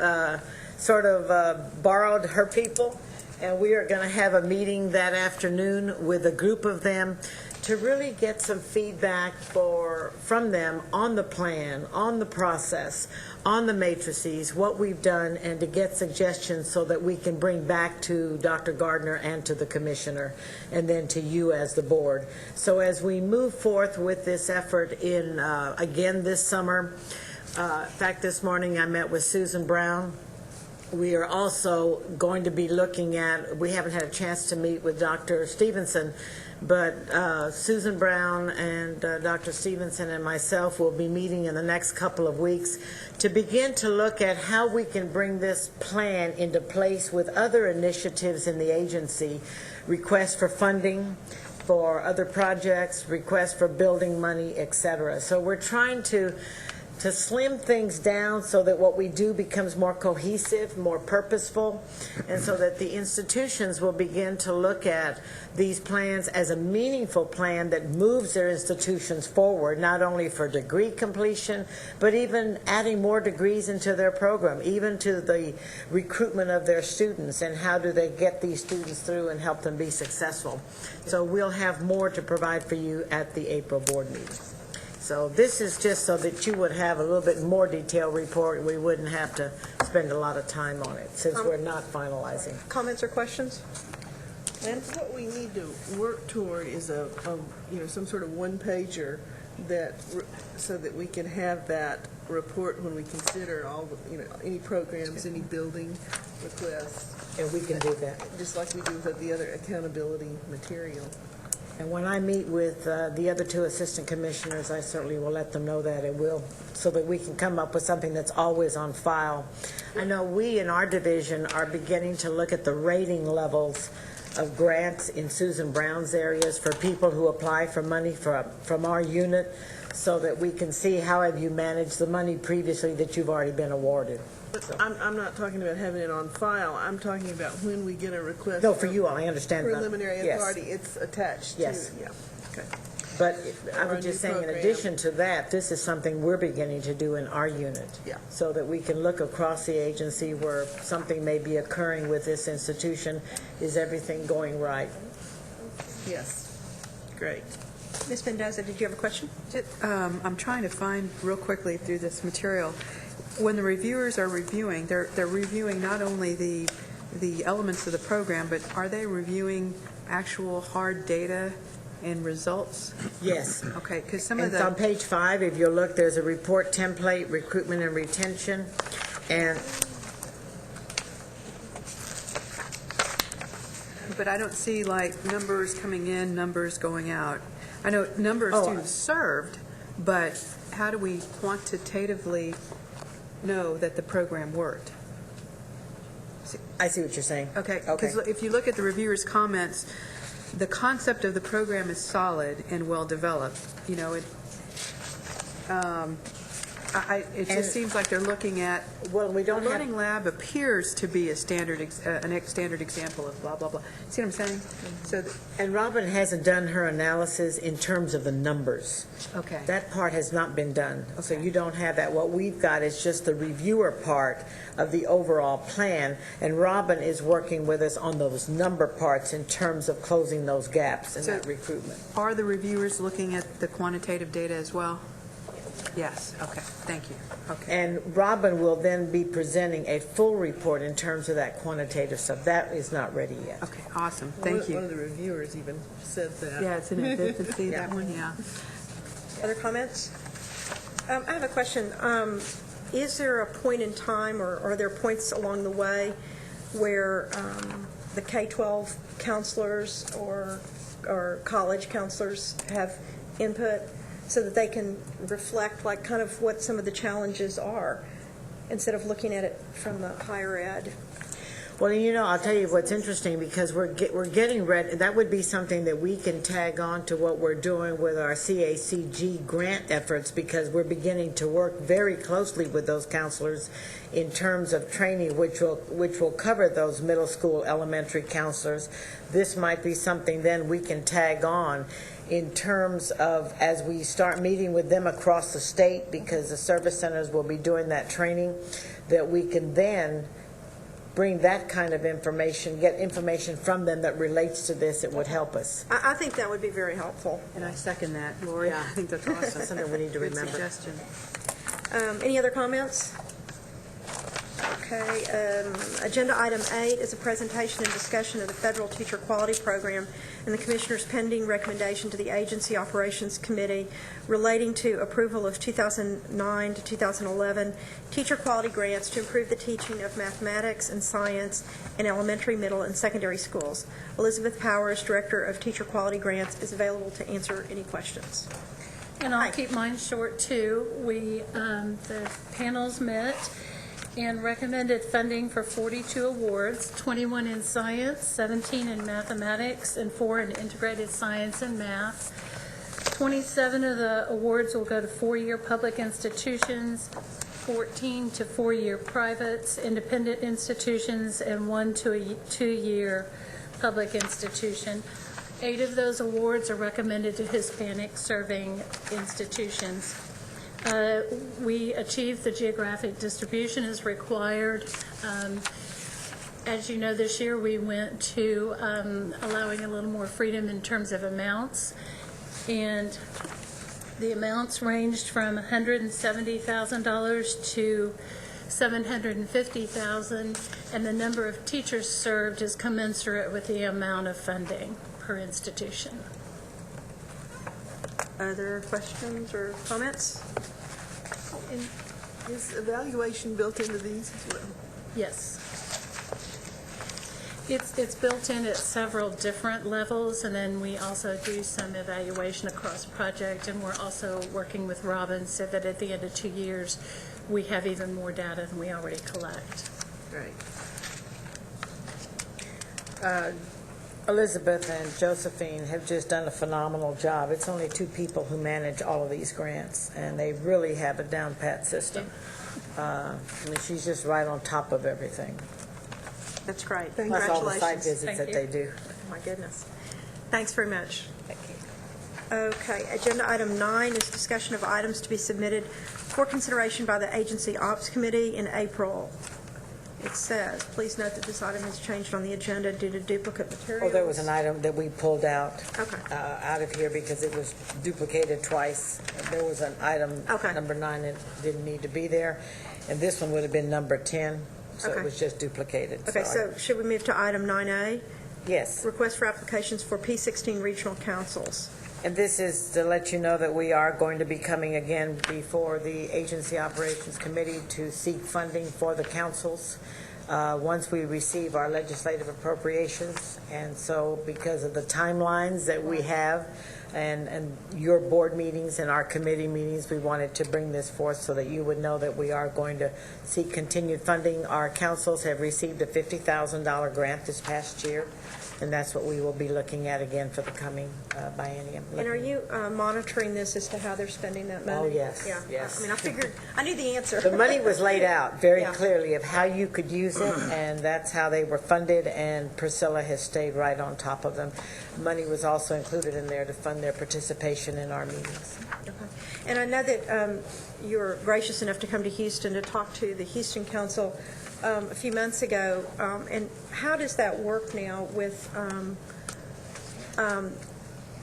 borrowed her people, and we are going to have a meeting that afternoon with a group of them to really get some feedback from them on the plan, on the process, on the matrices, what we've done, and to get suggestions so that we can bring back to Dr. Gardner and to the commissioner, and then to you as the board. So as we move forth with this effort again this summer, in fact, this morning I met with Susan Brown. We are also going to be looking at, we haven't had a chance to meet with Dr. Stevenson, but Susan Brown and Dr. Stevenson and myself will be meeting in the next couple of weeks to begin to look at how we can bring this plan into place with other initiatives in the agency, requests for funding for other projects, requests for building money, etc. So we're trying to to slim things down so that what we do becomes more cohesive, more purposeful, and so that the institutions will begin to look at these plans as a meaningful plan that moves their institutions forward, not only for degree completion, but even adding more degrees into their program, even to the recruitment of their students, and how do they get these students through and help them be successful. So we'll have more to provide for you at the April board meeting. So this is just so that you would have a little bit more detailed report. We wouldn't have to spend a lot of time on it since we're not finalizing. Comments or questions? Lynn? What we need to work toward is some sort of one-pager that, so that we can have that report when we consider all, any programs, any building requests, And we can do that. just like we do with the other accountability material. And when I meet with the other two assistant commissioners, I certainly will let them know that it will, so that we can come up with something that's always on file. I know we in our division are beginning to look at the rating levels of grants in Susan Brown's areas for people who apply for money from our unit, so that we can see how have you managed the money previously that you've already been awarded. But I'm not talking about having it on file. I'm talking about when we get a request. No, for from you all, I understand that. preliminary Yes. authority, it's attached to, Yes. yeah. Okay. But I Or a was just new saying, in program. addition to that, this is something we're beginning to do in our unit. Yeah. So that we can look across the agency where something may be occurring with this institution. Is everything going right? Yes. Great. Ms. Mendoza, did you have a question? I'm trying to find real quickly through this material. When the reviewers are reviewing, they're reviewing not only the elements of the program, but are they reviewing actual hard data and results? Yes. Okay, because some And of it's on the, page 5, if you look, there's a report template, recruitment and retention, and but I don't see like numbers coming in, numbers going out. I know number of Oh, students served, but how do we quantitatively know that the program worked? I see what you're saying. Okay, because if you look at the reviewers' comments, the concept of the program is solid and well-developed. It And- just seems like they're looking at, Well, we the don't have... Learning Lab appears to be a standard example of blah, blah, blah. See what I'm saying? So, And Robin hasn't done her analysis in terms of the numbers. okay. That part has not been done, so you don't have that. What we've got is just the reviewer part of the overall plan, and Robin is working with us on those number parts in terms of closing those gaps in So- that recruitment. Are the reviewers looking at the quantitative data as well? Yes, okay, thank you. Okay. And Robin will then be presenting a full report in terms of that quantitative stuff. That is not ready yet. Okay, awesome, thank One of you. the reviewers even said that. Yeah, it's in it, to see that one, yeah. Other comments? I have a question. Is there a point in time, or are there points along the way where the K-12 counselors or college counselors have input so that they can reflect like kind of what some of the challenges are instead of looking at it from the higher ed? Well, I'll tell you what's interesting, because we're getting ready. That would be something that we can tag on to what we're doing with our CACG grant efforts, because we're beginning to work very closely with those counselors in terms of training, which will cover those middle school, elementary counselors. This might be something then we can tag on in terms of, as we start meeting with them across the state, because the service centers will be doing that training, that we can then bring that kind of information, get information from them that relates to this. It would help us. I think that would be very helpful. And I second that, Lori. Yeah. I think that's awesome. That's something we need to Good remember. suggestion. Any other comments? Okay, agenda item 8 is a presentation and discussion of the Federal Teacher Quality Program and the Commissioner's pending recommendation to the Agency Operations Committee relating to approval of 2009 to 2011 teacher quality grants to improve the teaching of mathematics and science in elementary, middle, and secondary schools. Elizabeth Powers, Director of Teacher Quality Grants, is available to answer any questions. And I'll keep mine short, too. The panels met and recommended funding for 42 awards, 21 in science, 17 in mathematics, and 4 in integrated science and math. 27 of the awards will go to four-year public institutions, 14 to four-year privates, independent institutions, and 1 to a two-year public institution. 8 of those awards are recommended to Hispanic serving institutions. We achieved the geographic distribution as required. As you know, this year we went to allowing a little more freedom in terms of amounts, and the amounts ranged from $170,000 to $750,000, and the number of teachers served is commensurate with the amount of funding per institution. Other questions or comments? And is evaluation built into these as well? Yes. It's built in at several different levels, and then we also do some evaluation across project, and we're also working with Robin so that at the end of 2 years, we have even more data than we already collect. Right. Elizabeth and Josephine have just done a phenomenal job. It's only 2 people who manage all of these grants, and they really have a down-pat system. I mean, she's just right on top of everything. That's great. Plus all the site Congratulations. visits that they do. Oh, my goodness. Thanks very much. Thank you. Okay, agenda item 9 is discussion of items to be submitted for consideration by the Agency Ops Committee in April. It says, please note that this item has changed on the agenda due to duplicate materials. Well, there was an item that we pulled out Okay. out of here because it was duplicated twice. There was an item, Okay. number 9, that didn't need to be there, and this one would have been number 10, so Okay. it was just duplicated. Okay, so should we move to item 9A? Yes. Request for applications for P16 regional councils. And this is to let you know that we are going to be coming again before the Agency Operations Committee to seek funding for the councils once we receive our legislative appropriations. And so because of the timelines that we have and your board meetings and our committee meetings, we wanted to bring this forth so that you would know that we are going to seek continued funding. Our councils have received a $50,000 grant this past year, and that's what we will be looking at again for the coming biennium. And are you monitoring this as to how they're spending that money? Oh, yes, Yeah. yes. I mean, I figured, I knew the answer. The money was laid out very Yeah. clearly of how you could use it, and that's how they were funded, and Priscilla has stayed right on top of them. Money was also included in there to fund their participation in our meetings. Okay. And I know that you were gracious enough to come to Houston to talk to the Houston Council a few months ago. And how does that work now with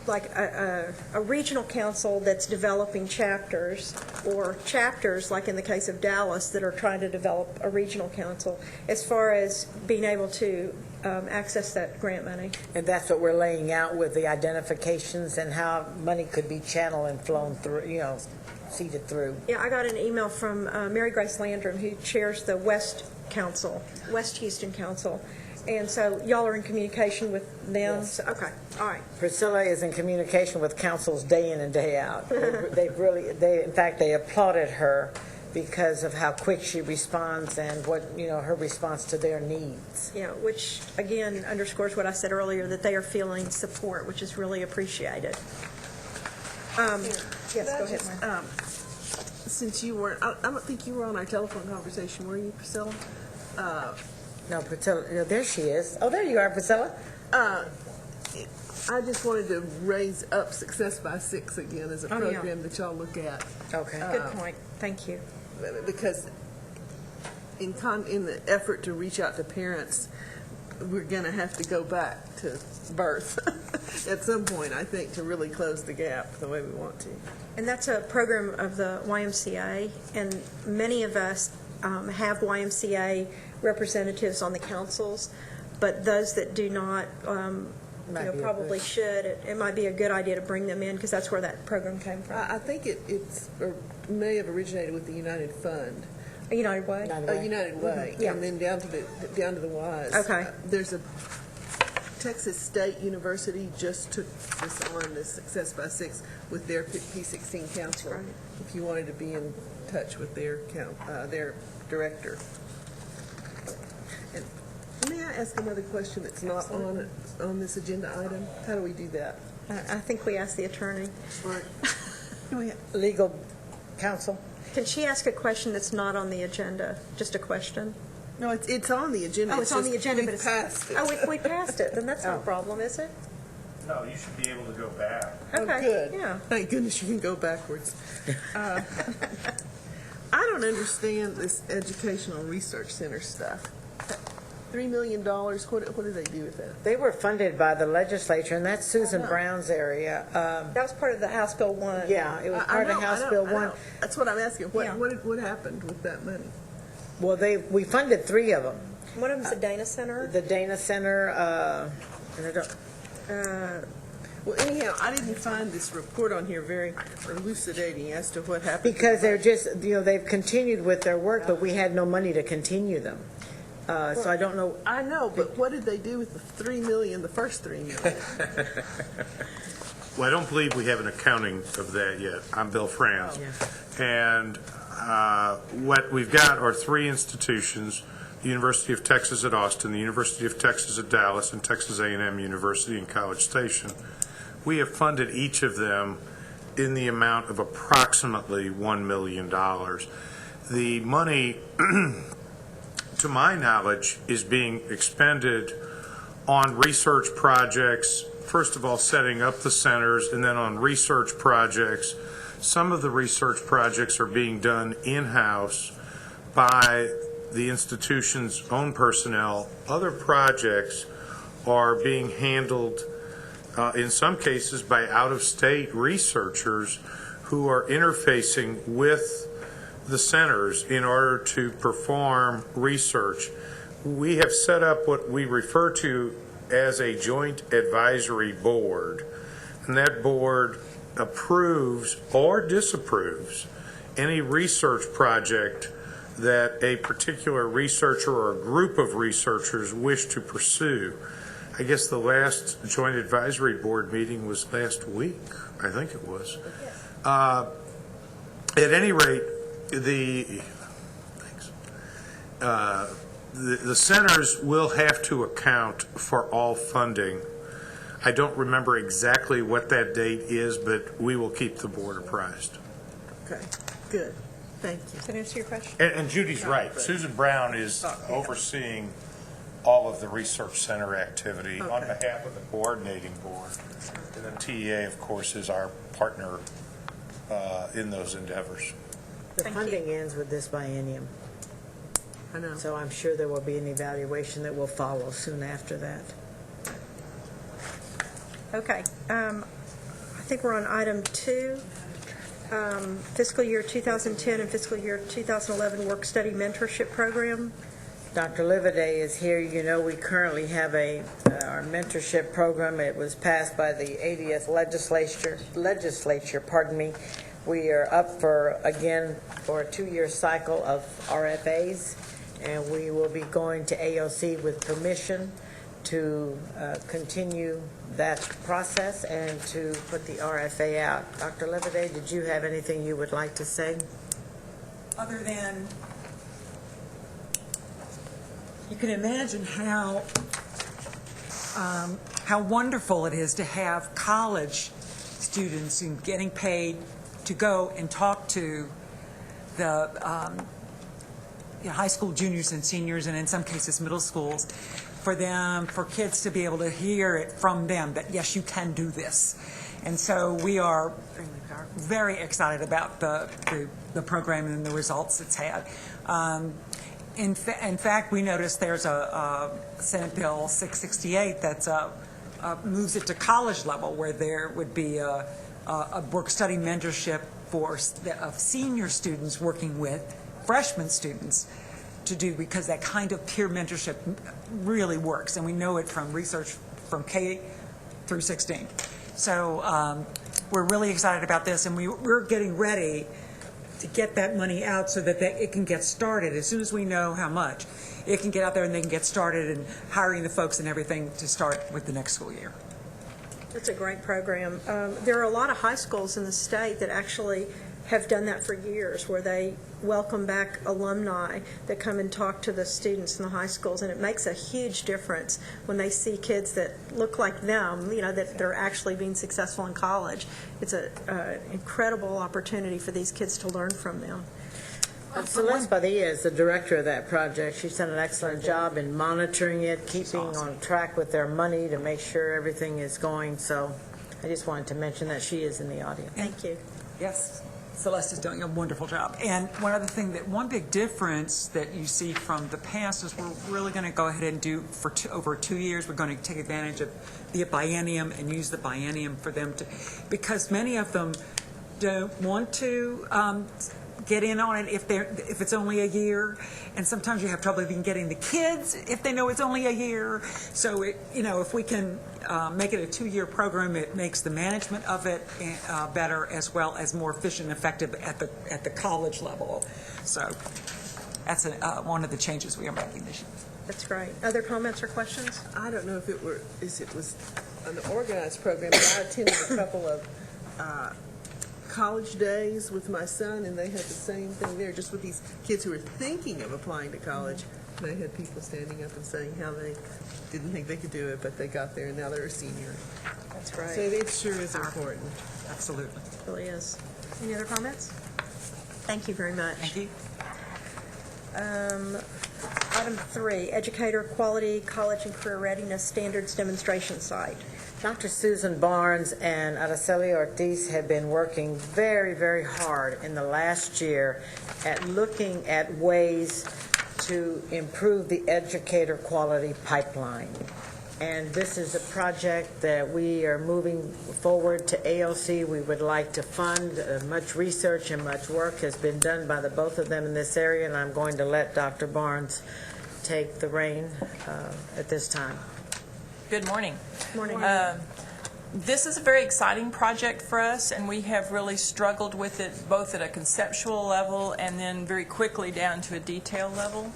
like a regional council that's developing chapters, or chapters, like in the case of Dallas, that are trying to develop a regional council, as far as being able to access that grant money? And that's what we're laying out with the identifications and how money could be channeled and flown through, seeded through. Yeah, I got an email from Mary Grace Landrum, who chairs the West Houston Council. And so y'all are in communication with them? Yes. So, okay, all right. Priscilla is in communication with councils day in and day out. In fact, they applauded her because of how quick she responds and what, her response to their needs. Yeah, which again underscores what I said earlier, that they are feeling support, which is really appreciated. Yes, go ahead, Mary. Since you weren't, I don't think you were on our telephone conversation, were you, Priscilla? No, Priscilla, there she is. Oh, there you are, Priscilla. I just wanted to raise up Success by 6 again as a Oh, yeah. program that y'all look at. Okay. Good point, thank you. Because in the effort to reach out to parents, we're going to have to go back to birth at some point, I think, to really close the gap the way we want to. And that's a program of the YMCA, and many of us have YMCA representatives on the councils, but those that do not, probably should. It might be a good idea to bring them in, because that's where that program came from. I think it may have originated with the United Fund. United Way? United Way, Yeah. and then down to the Wise. Okay. There's a Texas State University just took this on, this Success by 6, with their P16 council. Right. If you wanted to be in touch with their director. And may I ask another question that's not on this agenda item? How do we do that? I think we asked the attorney. Legal counsel? Can she ask a question that's not on the agenda? Just a question? No, it's on the agenda. Oh, it's on the just agenda, we but it's... passed it. Oh, we passed it, then that's no problem, is it? No, you should be able to go back. Okay, Good. yeah. Thank goodness you can go backwards. I don't understand this educational research center stuff. $3 million, what do they do with that? They were funded by the legislature, and that's Susan Brown's area. That was part of the House Bill 1. Yeah, it was part of House Bill 1. That's what I'm asking. Yeah. What happened with that money? Well, we funded 3 of them. One of them's the Dana Center. The Dana Center, and I don't, Well, anyhow, I didn't find this report on here very elucidating as to what happened. because they're just, they've continued with their work, but we had no money to continue them. So I don't know. I know, but what did they do with the $3 million, the first $3 million? Well, I don't believe we have an accounting of that yet. I'm Bill Franz. And what we've got are 3 institutions, the University of Texas at Austin, the University of Texas at Dallas, and Texas A&M University in College Station. We have funded each of them in the amount of approximately $1 million. The money, to my knowledge, is being expended on research projects, first of all, setting up the centers, and then on research projects. Some of the research projects are being done in-house by the institution's own personnel. Other projects are being handled, in some cases, by out-of-state researchers who are interfacing with the centers in order to perform research. We have set up what we refer to as a joint advisory board, and that board approves or disapproves any research project that a particular researcher or a group of researchers wish to pursue. I guess the last joint advisory board meeting was last week, I think it was. At any rate, the centers will have to account for all funding. I don't remember exactly what that date is, but we will keep the board apprised. Okay, good. Thank you. Does that answer your question? And Judy's right. Susan Brown is overseeing all of the research center activity on behalf of the coordinating board. And then TEA, of course, is our partner in those endeavors. The funding ends with this biennium, I know. so I'm sure there will be an evaluation that will follow soon after that. Okay. I think we're on item 2, fiscal year 2010 and fiscal year 2011 work-study mentorship program. Dr. Livaday is here. You know, we currently have our mentorship program. It was passed by the 80th legislature. We are up for a 2-year cycle of RFAs, and we will be going to AOC with permission to continue that process and to put the RFA out. Dr. Livaday, did you have anything you would like to say? Other than you can imagine how wonderful it is to have college students and getting paid to go and talk to the high school juniors and seniors, and in some cases middle schools, for kids to be able to hear it from them that yes, you can do this. And so we are very excited about the program and the results it's had. In fact, we noticed there's a Senate Bill 668 that moves it to college level, where there would be a work-study mentorship of senior students working with freshman students to do, because that kind of peer mentorship really works, and we know it from research from K through 16. So we're really excited about this, and we're getting ready to get that money out so that it can get started. As soon as we know how much, it can get out there and they can get started and hiring the folks and everything to start with the next school year. That's a great program. There are a lot of high schools in the state that actually have done that for years, where they welcome back alumni that come and talk to the students in the high schools, and it makes a huge difference when they see kids that look like them, you know, that they're actually being successful in college. It's an incredible opportunity for these kids to learn from them. Celeste Padilla is the director of that project. She's done an excellent job in monitoring it, keeping on track with their money to make sure everything is going. So I just wanted to mention that she is in the audience. Thank you. Yes, Celeste is doing a wonderful job. And one big difference that you see from the past is we're really going to go ahead and do for over 2 years, we're going to take advantage of the biennium and use the biennium for them to, because many of them don't want to get in on it if it's only a year, and sometimes you have trouble even getting the kids if they know it's only a year. So if we can make it a 2-year program, it makes the management of it better, as well as more efficient and effective at the college level. So that's one of the changes we are making this year. That's great. Other comments or questions? I don't know if it was an organized program, but I attended a couple of college days with my son, and they had the same thing there, just with these kids who were thinking of applying to college. They had people standing up and saying how they didn't think they could do it, but they got there, and now they're a senior. That's right. So it sure is important. Absolutely. It really is. Any other comments? Thank you very much. Thank you. Item 3, Educator Quality College and Career Readiness Standards Demonstration Site. Dr. Susan Barnes and Araceli Ortiz have been working very, very hard in the last year at looking at ways to improve the educator quality pipeline. And this is a project that we are moving forward to ALC. We would like to fund. Much research and much work has been done by the both of them in this area, and I'm going to let Dr. Barnes take the reign at this time. Good morning. Morning. This is a very exciting project for us, and we have really struggled with it both at a conceptual level and then very quickly down to a detail level.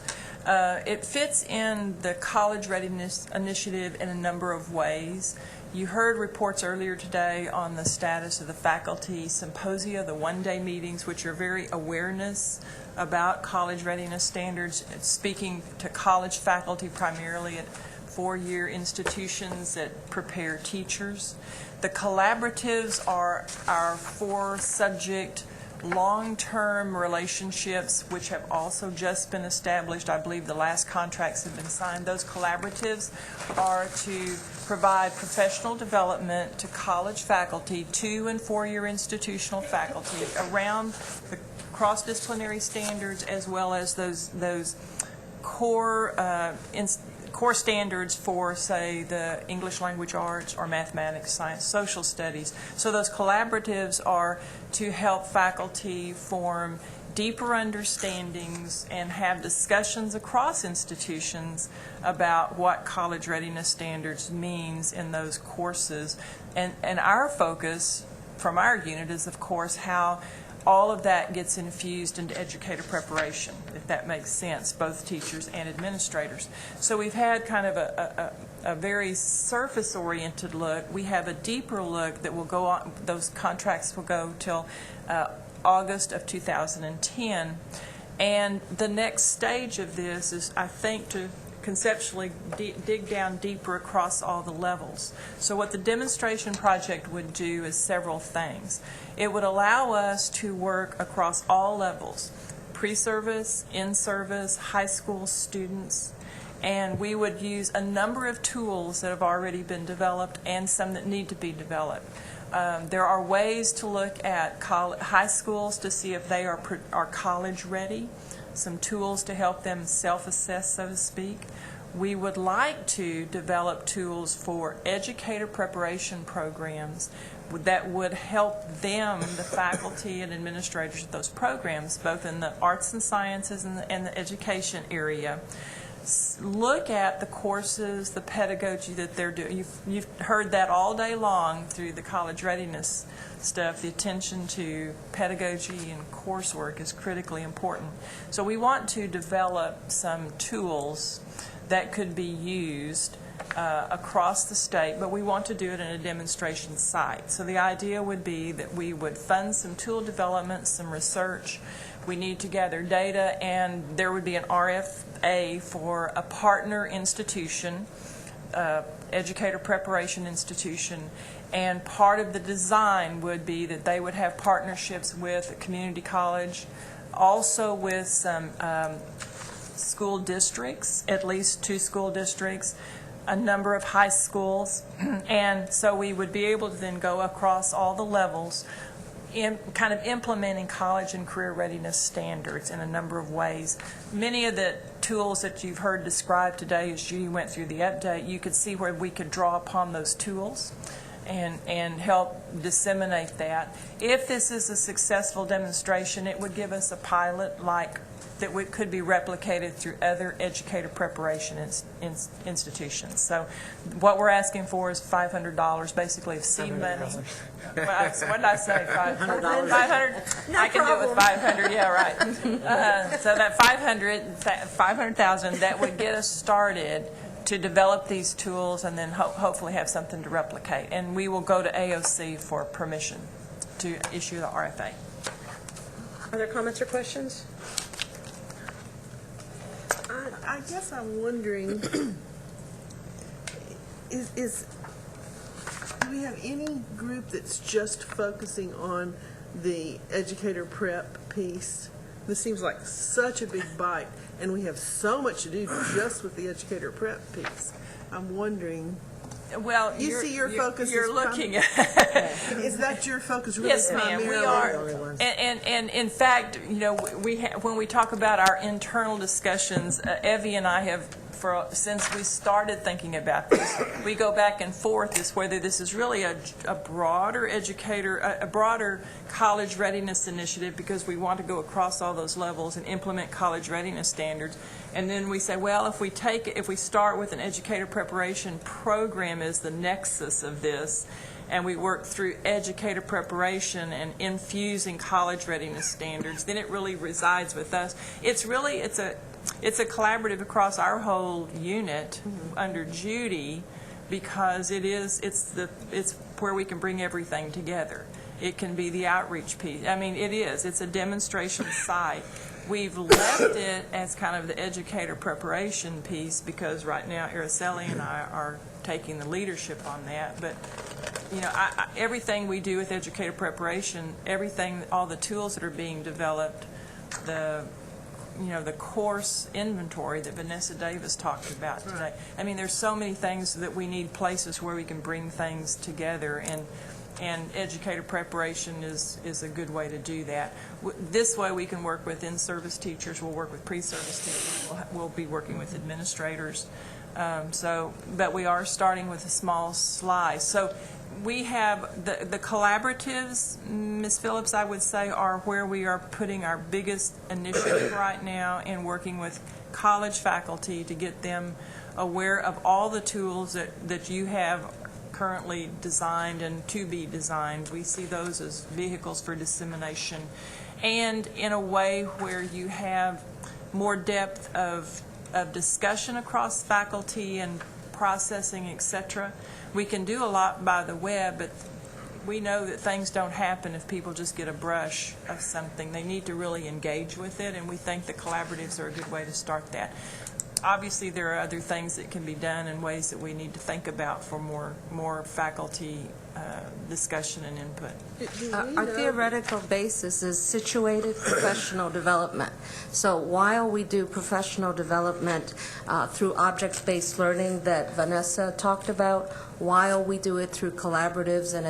It fits in the College Readiness Initiative in a number of ways. You heard reports earlier today on the status of the faculty symposia, the one-day meetings, which are very awareness about college readiness standards, speaking to college faculty primarily at four-year institutions that prepare teachers. The collaboratives are our four-subject long-term relationships, which have also just been established. I believe the last contracts have been signed. Those collaboratives are to provide professional development to college faculty, 2- and 4-year institutional faculty, around the cross-disciplinary standards, as well as those core standards for, say, the English language arts or mathematics, science, social studies. So those collaboratives are to help faculty form deeper understandings and have discussions across institutions about what college readiness standards means in those courses. And our focus from our unit is, of course, how all of that gets infused into educator preparation, if that makes sense, both teachers and administrators. So we've had kind of a very surface-oriented look. We have a deeper look that will go on. Those contracts will go till August of 2010. And the next stage of this is, I think, to conceptually dig down deeper across all the levels. So what the demonstration project would do is several things. It would allow us to work across all levels, pre-service, in-service, high school students, and we would use a number of tools that have already been developed and some that need to be developed. There are ways to look at high schools to see if they are college ready, some tools to help them self-assess, so to speak. We would like to develop tools for educator preparation programs that would help them, the faculty and administrators of those programs, both in the arts and sciences and the education area, look at the courses, the pedagogy that they're doing. You've heard that all day long through the college readiness stuff. The attention to pedagogy and coursework is critically important. So we want to develop some tools that could be used across the state, but we want to do it in a demonstration site. So the idea would be that we would fund some tool development, some research. We need to gather data, and there would be an RFA for a partner institution, educator preparation institution, and part of the design would be that they would have partnerships with a community college, also with some school districts, at least 2 school districts, a number of high schools, and so we would be able to then go across all the levels in kind of implementing college and career readiness standards in a number of ways. Many of the tools that you've heard described today, as Judy went through the update, you could see where we could draw upon those tools and help disseminate that. If this is a successful demonstration, it would give us a pilot like that could be replicated through other educator preparation institutions. So what we're asking for is $500, basically of seed money. Well, what did I say? $500. 500. No I can do it with problem. 500. Yeah, right. So that 500,000 that would get us started to develop these tools, and then hopefully have something to replicate. And we will go to AOC for permission to issue the RFA. Other comments or questions? I guess I'm wondering, do we have any group that's just focusing on the educator prep piece? This seems like such a big bite, and we have so much to do just with the educator prep piece. I'm wondering, Well, you see your focus You're is looking at. is that your focus really Yes, ma'am, we primarily? are. And in fact, you know, when we talk about our internal discussions, Evie and I have, since we started thinking about this, we go back and forth as whether this is really a broader a broader college readiness initiative, because we want to go across all those levels and implement college readiness standards. And then we say, well, if we start with an educator preparation program as the nexus of this, and we work through educator preparation and infusing college readiness standards, then it really resides with us. It's a collaborative across our whole unit under Judy, because it's where we can bring everything together. It can be the outreach piece. I mean, it's a demonstration site. We've left it as kind of the educator preparation piece because right now Araceli and I are taking the leadership on that. But you know, everything we do with educator preparation, all the tools that are being developed, the course inventory that Vanessa Davis talked about today. I mean, there's so many things that we need places where we can bring things together, and educator preparation is a good way to do that. This way we can work with in-service teachers, we'll work with pre-service teachers, we'll be working with administrators. But we are starting with a small slice. So we have the collaboratives, Ms. Phillips, I would say, are where we are putting our biggest initiative right now in working with college faculty to get them aware of all the tools that you have currently designed and to be designed. We see those as vehicles for dissemination, and in a way where you have more depth of discussion across faculty and processing, etc. We can do a lot by the web, but we know that things don't happen if people just get a brush of something. They need to really engage with it, and we think the collaboratives are a good way to start that. Obviously, there are other things that can be done and ways that we need to think about for more faculty discussion and input. Our theoretical basis is situated professional development. So while we do professional development through object-based learning that Vanessa talked about, while we do it through collaboratives and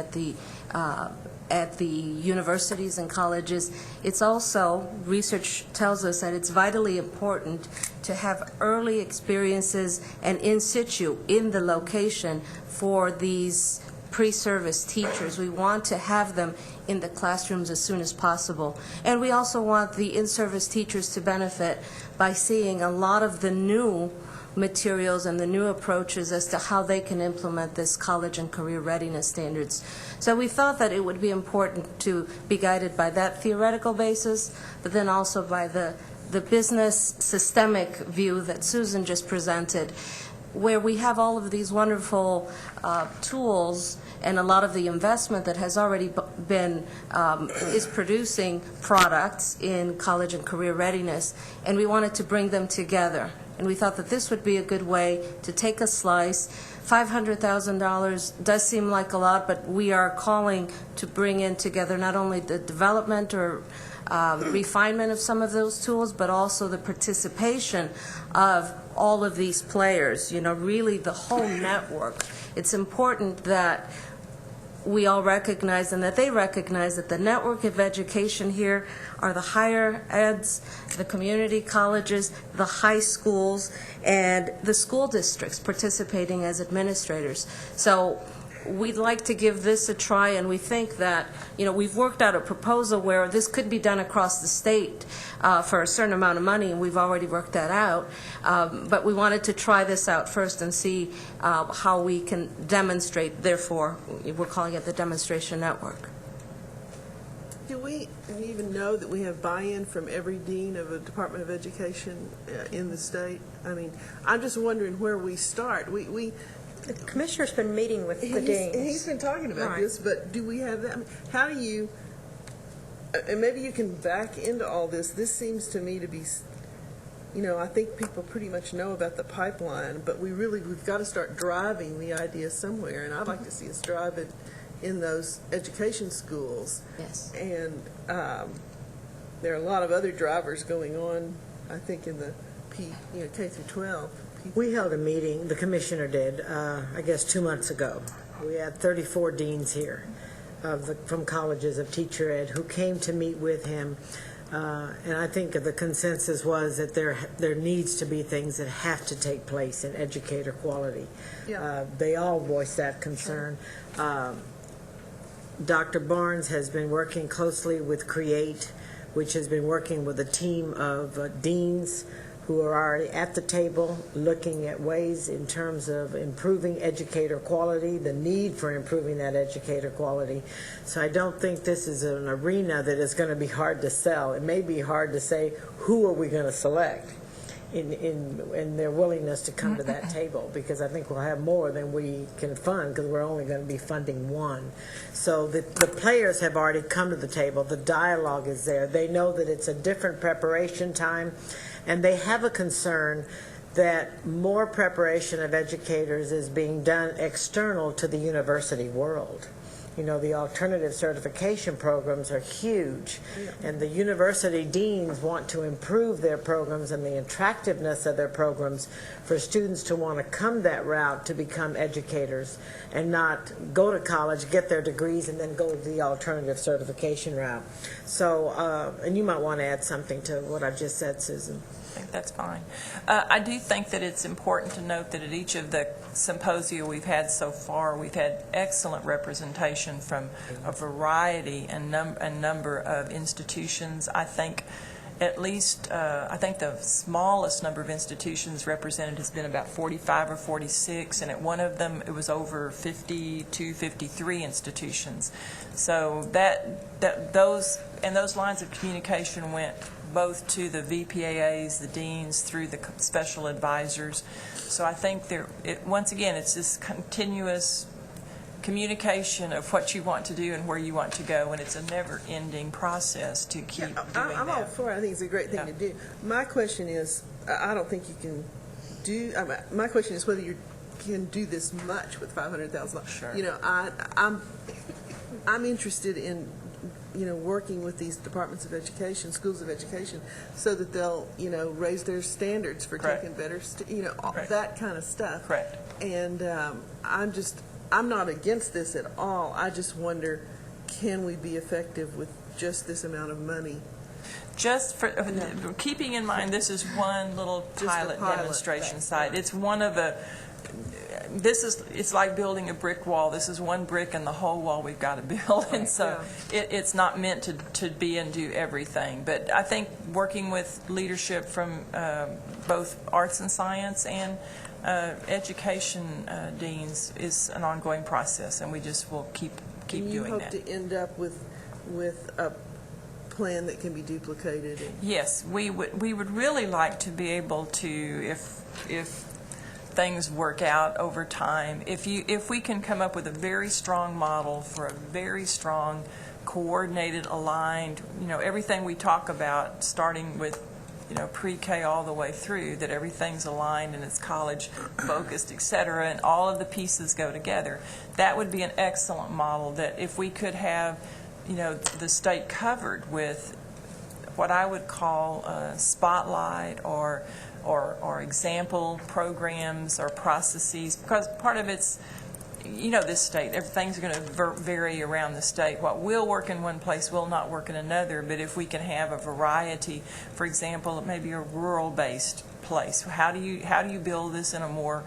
at the universities and colleges, it's also, research tells us that it's vitally important to have early experiences and in situ in the location for these pre-service teachers. We want to have them in the classrooms as soon as possible. And we also want the in-service teachers to benefit by seeing a lot of the new materials and the new approaches as to how they can implement this college and career readiness standards. So we thought that it would be important to be guided by that theoretical basis, but then also by the business systemic view that Susan just presented. where we have all of these wonderful tools and a lot of the investment that has already been, is producing products in college and career readiness, and we wanted to bring them together. And we thought that this would be a good way to take a slice. $500,000 does seem like a lot, but we are calling to bring in together not only the development or refinement of some of those tools, but also the participation of all of these players, really the whole network. It's important that we all recognize and that they recognize that the network of education here are the higher eds, the community colleges, the high schools, and the school districts participating as administrators. So we'd like to give this a try, and we think that, we've worked out a proposal where this could be done across the state for a certain amount of money, and we've already worked that out. But we wanted to try this out first and see how we can demonstrate. Therefore, we're calling it the Demonstration Network. Do we even know that we have buy-in from every dean of a Department of Education in the state? I mean, I'm just wondering where we start. The commissioner's been meeting with the deans. He's been talking about Right. this, but do we have that? I mean, how do you, and maybe you can back into all this. This seems to me to be, I think people pretty much know about the pipeline, but we've got to start driving the idea somewhere, and I'd like to see us drive it in those education schools. Yes. And there are a lot of other drivers going on, I think, in the K through 12. We held a meeting, the commissioner did, I guess 2 months ago. We had 34 deans here from colleges of teacher ed who came to meet with him. And I think the consensus was that there needs to be things that have to take place in educator quality. Yeah. They all voiced that concern. Dr. Barnes has been working closely with CREATE, which has been working with a team of deans who are already at the table looking at ways in terms of improving educator quality, the need for improving that educator quality. So I don't think this is an arena that is going to be hard to sell. It may be hard to say, who are we going to select in their willingness to come to that table, because I think we'll have more than we can fund because we're only going to be funding one. So the players have already come to the table. The dialogue is there. They know that it's a different preparation time, and they have a concern that more preparation of educators is being done external to the university world. The alternative certification programs are huge, and the university deans want to improve their programs and the attractiveness of their programs for students to want to come that route to become educators and not go to college, get their degrees, and then go the alternative certification route. So, and you might want to add something to what I've just said, Susan. I think that's fine. I do think that it's important to note that at each of the symposia we've had so far, we've had excellent representation from a variety and number of institutions. I think at least, I think the smallest number of institutions represented has been about 45 or 46, and at one of them it was over 52, 53 institutions. So those lines of communication went both to the VPAAs, the deans, through the special advisors. So I think once again, it's this continuous communication of what you want to do and where you want to go, and it's a never-ending process to keep doing that. I'm all for it. I think it's a great thing to do. My question is, I don't think you can do, my question is whether you can do this much with $500,000. Sure. I'm interested in working with these departments of education, schools of education, so that they'll, raise their standards for Correct. taking better, Correct. that kind of stuff. Correct. And I'm not against this at all. I just wonder, can we be effective with just this amount of money? Just for keeping in mind, this is one little pilot demonstration site. It's one of the. It's like building a brick wall. This is one brick in the whole wall we've got to build, and so it's not meant to be and do everything. But I think working with leadership from both arts and science and education deans is an ongoing process, and we just will keep doing that. You hope to end up with a plan that can be duplicated? Yes, we would really like to be able to, if things work out over time. If we can come up with a very strong model for a very strong, coordinated, aligned, everything we talk about, starting with pre-K all the way through, that everything's aligned and it's college focused, et cetera, and all of the pieces go together. That would be an excellent model that if we could have, the state covered with what I would call spotlight or example programs or processes, because part of it's, this state, everything's going to vary around the state. What will work in one place will not work in another, but if we can have a variety, for example, maybe a rural-based place, how do you build this in a more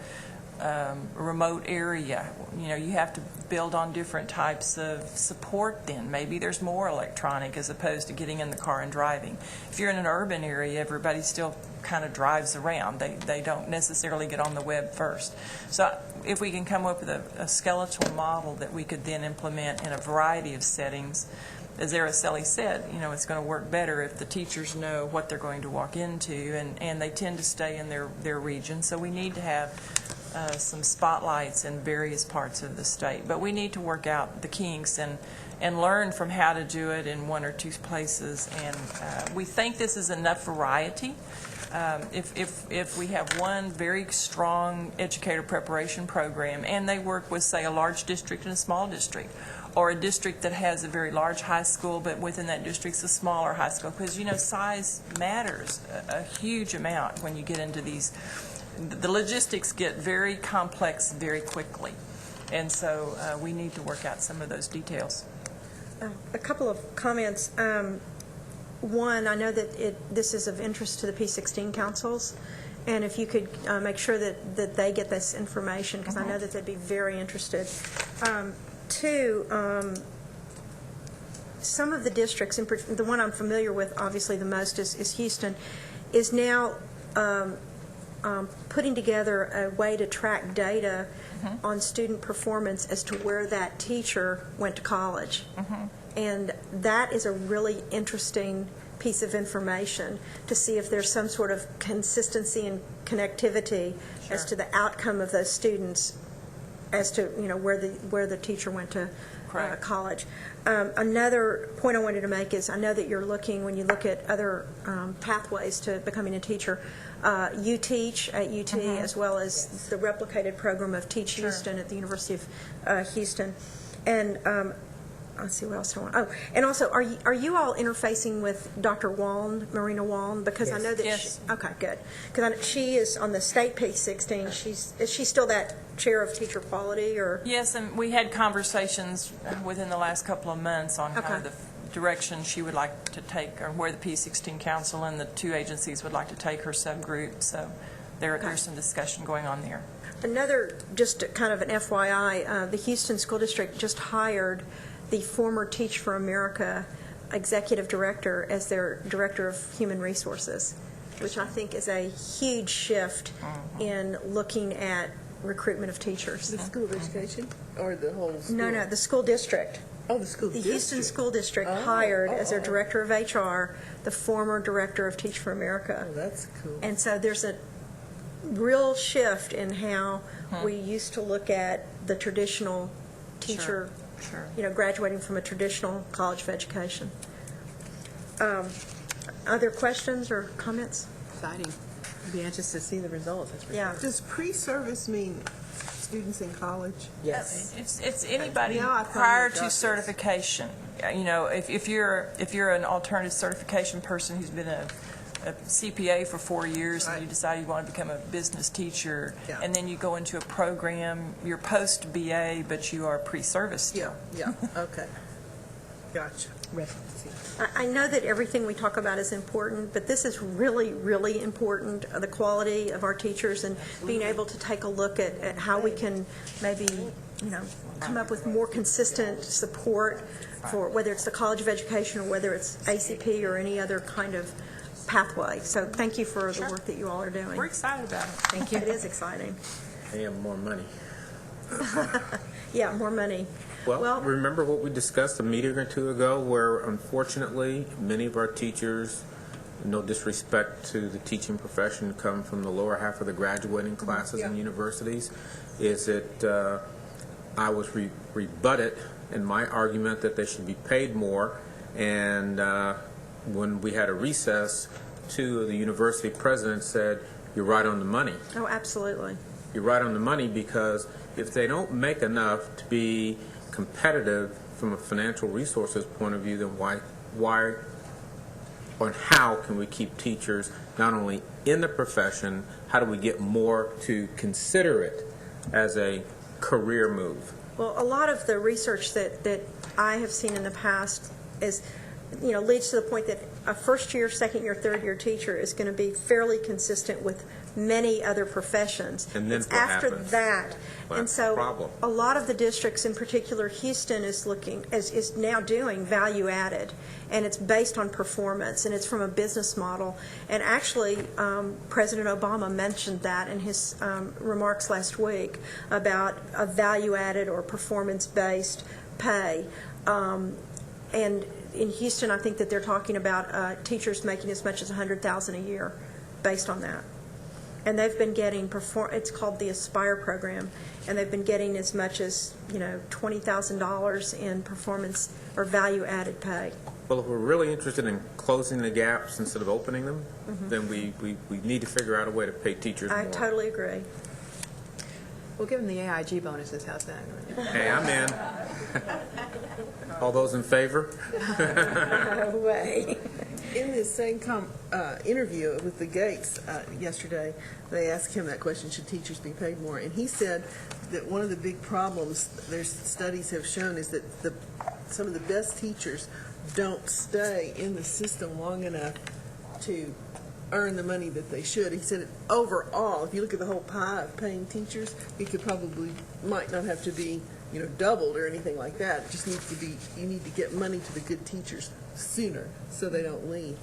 remote area? You have to build on different types of support then. Maybe there's more electronic as opposed to getting in the car and driving. If you're in an urban area, everybody still kind of drives around. They don't necessarily get on the web first. So if we can come up with a skeletal model that we could then implement in a variety of settings, as Araceli said, it's going to work better if the teachers know what they're going to walk into, and they tend to stay in their region. So we need to have some spotlights in various parts of the state. But we need to work out the kinks and learn from how to do it in one or two places. And we think this is enough variety. If we have one very strong educator preparation program and they work with, say, a large district and a small district, or a district that has a very large high school, but within that district's a smaller high school, because, size matters a huge amount when you get into these. The logistics get very complex very quickly, and so we need to work out some of those details. A couple of comments. One, I know that this is of interest to the P16 councils, and if you could make sure that they get this information, because I know that they'd be very interested. Two, some of the districts, the one I'm familiar with obviously the most is Houston, is now putting together a way to track data on student performance as to where that teacher went to college. And that is a really interesting piece of information to see if there's some sort of consistency and connectivity as to the outcome of those students as to where the teacher went to college. Another point I wanted to make is I know that you're looking, when you look at other pathways to becoming a teacher, You Teach at UT, as well as the replicated program of Teach Houston at the University of Houston. And let's see what else I want. Oh, and also, are you all interfacing with Dr. Waln, Marina Waln? Because I know that Yes. okay, good. Because she is on the state P16. Is she still that chair of teacher quality, or? Yes, and we had conversations within the last couple of months on kind of the direction she would like to take, or where the P16 Council and the two agencies would like to take her subgroup. So there's some discussion going on there. Another, just kind of an FYI, the Houston School District just hired the former Teach for America executive director as their director of human resources, which I think is a huge shift in looking at recruitment of teachers. The School of Education or the whole school? No, the school district. Oh, the school The district. Houston School District hired as their director of HR the former director of Teach for America. Oh, that's cool. And so there's a real shift in how we used to look at the traditional teacher, graduating from a traditional college of education. Other questions or comments? Exciting. I'd be anxious to see the results. That's for Yeah. sure. Does pre-service mean students in college? Yes. It's anybody Now I find prior the to doctors. certification. If you're an alternative certification person who's been a CPA for 4 years and you decide you want to become a business teacher, and then you go into a program, you're post BA, but you are pre-service still. Yeah, okay. Gotcha. Residency. I know that everything we talk about is important, but this is really, really important, the quality of our teachers and being able to take a look at how we can maybe, come up with more consistent support for whether it's the College of Education or whether it's ACP or any other kind of pathway. So thank you for the work that you all are doing. We're excited about it. Thank you. It is exciting. And more money. Yeah, more money. Well, remember what we discussed a meeting or two ago, where unfortunately many of our teachers no disrespect to the teaching profession, come from the lower half of the graduating classes in universities, is that I was rebutted in my argument that they should be paid more, and when we had a recess, two of the university presidents said, "You're right on the money." Oh, absolutely. You're right on the money, because if they don't make enough to be competitive from a financial resources point of view, then why or how can we keep teachers not only in the profession, how do we get more to consider it as a career move? Well, a lot of the research that I have seen in the past is, leads to the point that a first-year, second-year, third-year teacher is going to be fairly consistent with many other professions. And then it's what after happens? that. Well, and that's so the problem. a lot of the districts, in particular Houston, is now doing value added, and it's based on performance, and it's from a business model. And actually, President Obama mentioned that in his remarks last week about a value added or performance based pay. And in Houston, I think that they're talking about teachers making as much as $100,000 a year based on that. And they've been getting, it's called the Aspire program, and they've been getting as much as, $20,000 in performance or value-added pay. Well, if we're really interested in closing the gaps instead of opening them, then we need to figure out a way to pay teachers more. I totally agree. We'll give them the AIG bonuses. How's that? Hey, I'm in. All those in favor? No way. In this same interview with the Gates yesterday, they asked him that question, should teachers be paid more? And he said that one of the big problems their studies have shown is that some of the best teachers don't stay in the system long enough to earn the money that they should. He said overall, if you look at the whole pie of paying teachers, it might not have to be doubled or anything like that. It just needs to be, you need to get money to the good teachers sooner so they don't leave.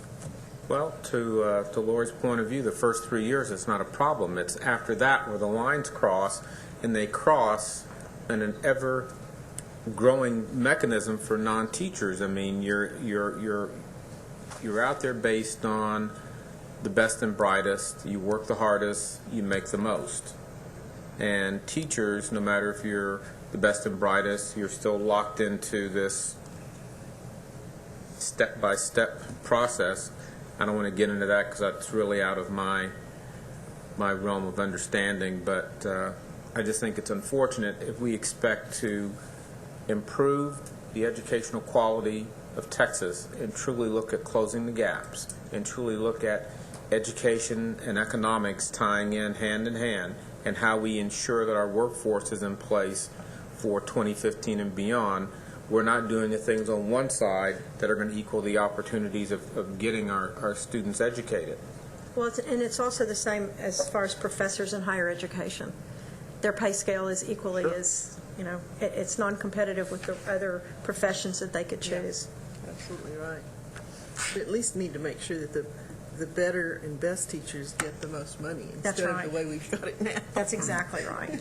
Well, to Lori's point of view, the first 3 years it's not a problem. It's after that where the lines cross, and they cross in an ever-growing mechanism for non-teachers. I mean, you're out there based on the best and brightest. You work the hardest, you make the most. And teachers, no matter if you're the best and brightest, you're still locked into this step-by-step process. I don't want to get into that because that's really out of my realm of understanding, but I just think it's unfortunate if we expect to improve the educational quality of Texas and truly look at closing the gaps and truly look at education and economics tying in hand, and how we ensure that our workforce is in place for 2015 and beyond. We're not doing the things on one side that are going to equal the opportunities of getting our students educated. Well, it's also the same as far as professors in higher education. Their pay scale is equally as, it's non-competitive with the other professions that they could choose. Yeah, absolutely right. We at least need to make sure that the better and best teachers get the most money instead of the way we've got it now. That's exactly right.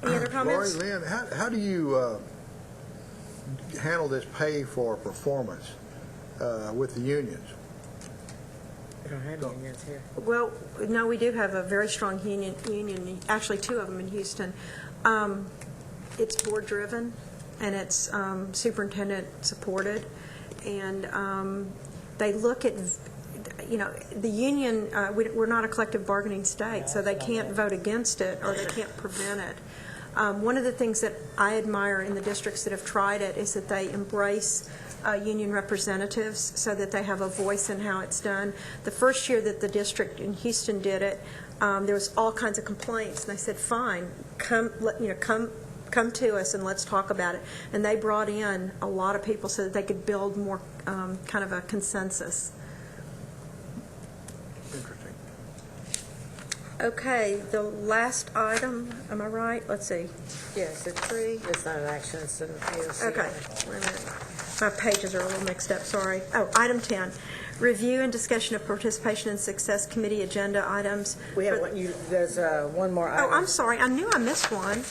Any other comments? Lori Lynn, how do you handle this pay for performance with the unions? We don't have unions here. Well, no, we do have a very strong union, actually two of them in Houston. It's board-driven, and it's superintendent-supported, and they look at, the union, we're not a collective bargaining state, so they can't vote against it or they can't prevent it. One of the things that I admire in the districts that have tried it is that they embrace union representatives so that they have a voice in how it's done. The first year that the district in Houston did it, there was all kinds of complaints, and I said, fine, come to us and let's talk about it. And they brought in a lot of people so that they could build more kind of a consensus. Interesting. Okay, the last item, am I right? Let's see. Yes, it's not an action, it's an AOC. Okay, wait a minute. My pages are a little mixed up, sorry. Oh, item 10, review and discussion of participation in success committee agenda items. We have there's one more item. Oh, I'm sorry, I knew I missed one.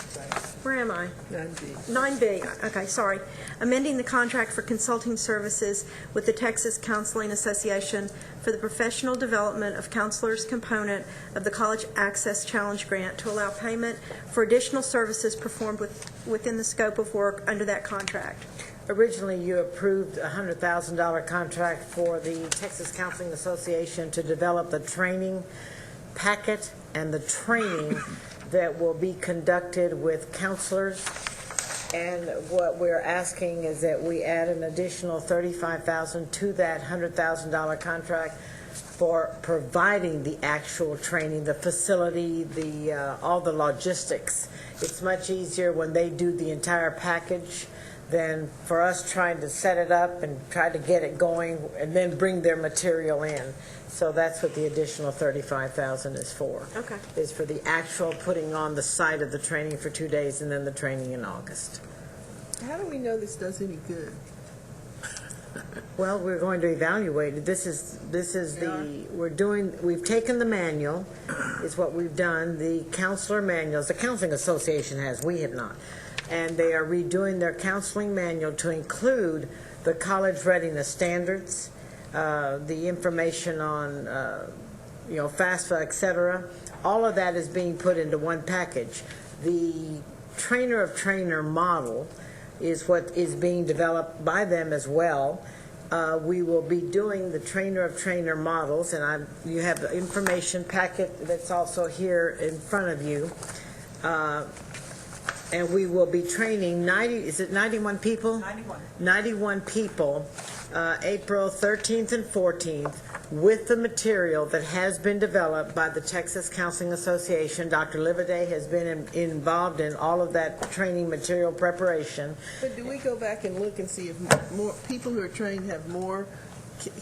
Where am I? 9B. 9B, okay, sorry. Amending the contract for consulting services with the Texas Counseling Association for the professional development of counselors component of the College Access Challenge Grant to allow payment for additional services performed within the scope of work under that contract. Originally, you approved a $100,000 contract for the Texas Counseling Association to develop the training packet and the training that will be conducted with counselors. And what we're asking is that we add an additional $35,000 to that $100,000 contract for providing the actual training, the facility, all the logistics. It's much easier when they do the entire package than for us trying to set it up and try to get it going and then bring their material in. So that's what the additional $35,000 is for. Okay. Is for the actual putting on the site of the training for 2 days and then the training in August. How do we know this does any good? Well, we're going to evaluate it. We've taken the manual, is what we've done, the counselor manuals, the Counseling Association has, we have not. And they are redoing their counseling manual to include the college readiness standards, the information on, FAFSA, et cetera. All of that is being put into one package. The trainer of trainer model is what is being developed by them as well. We will be doing the trainer of trainer models, and you have the information packet that's also here in front of you. And we will be training 91 people? 91. 91 people, April 13th and 14th, with the material that has been developed by the Texas Counseling Association. Dr. Livaday has been involved in all of that training material preparation. But do we go back and look and see if more people who are trained have more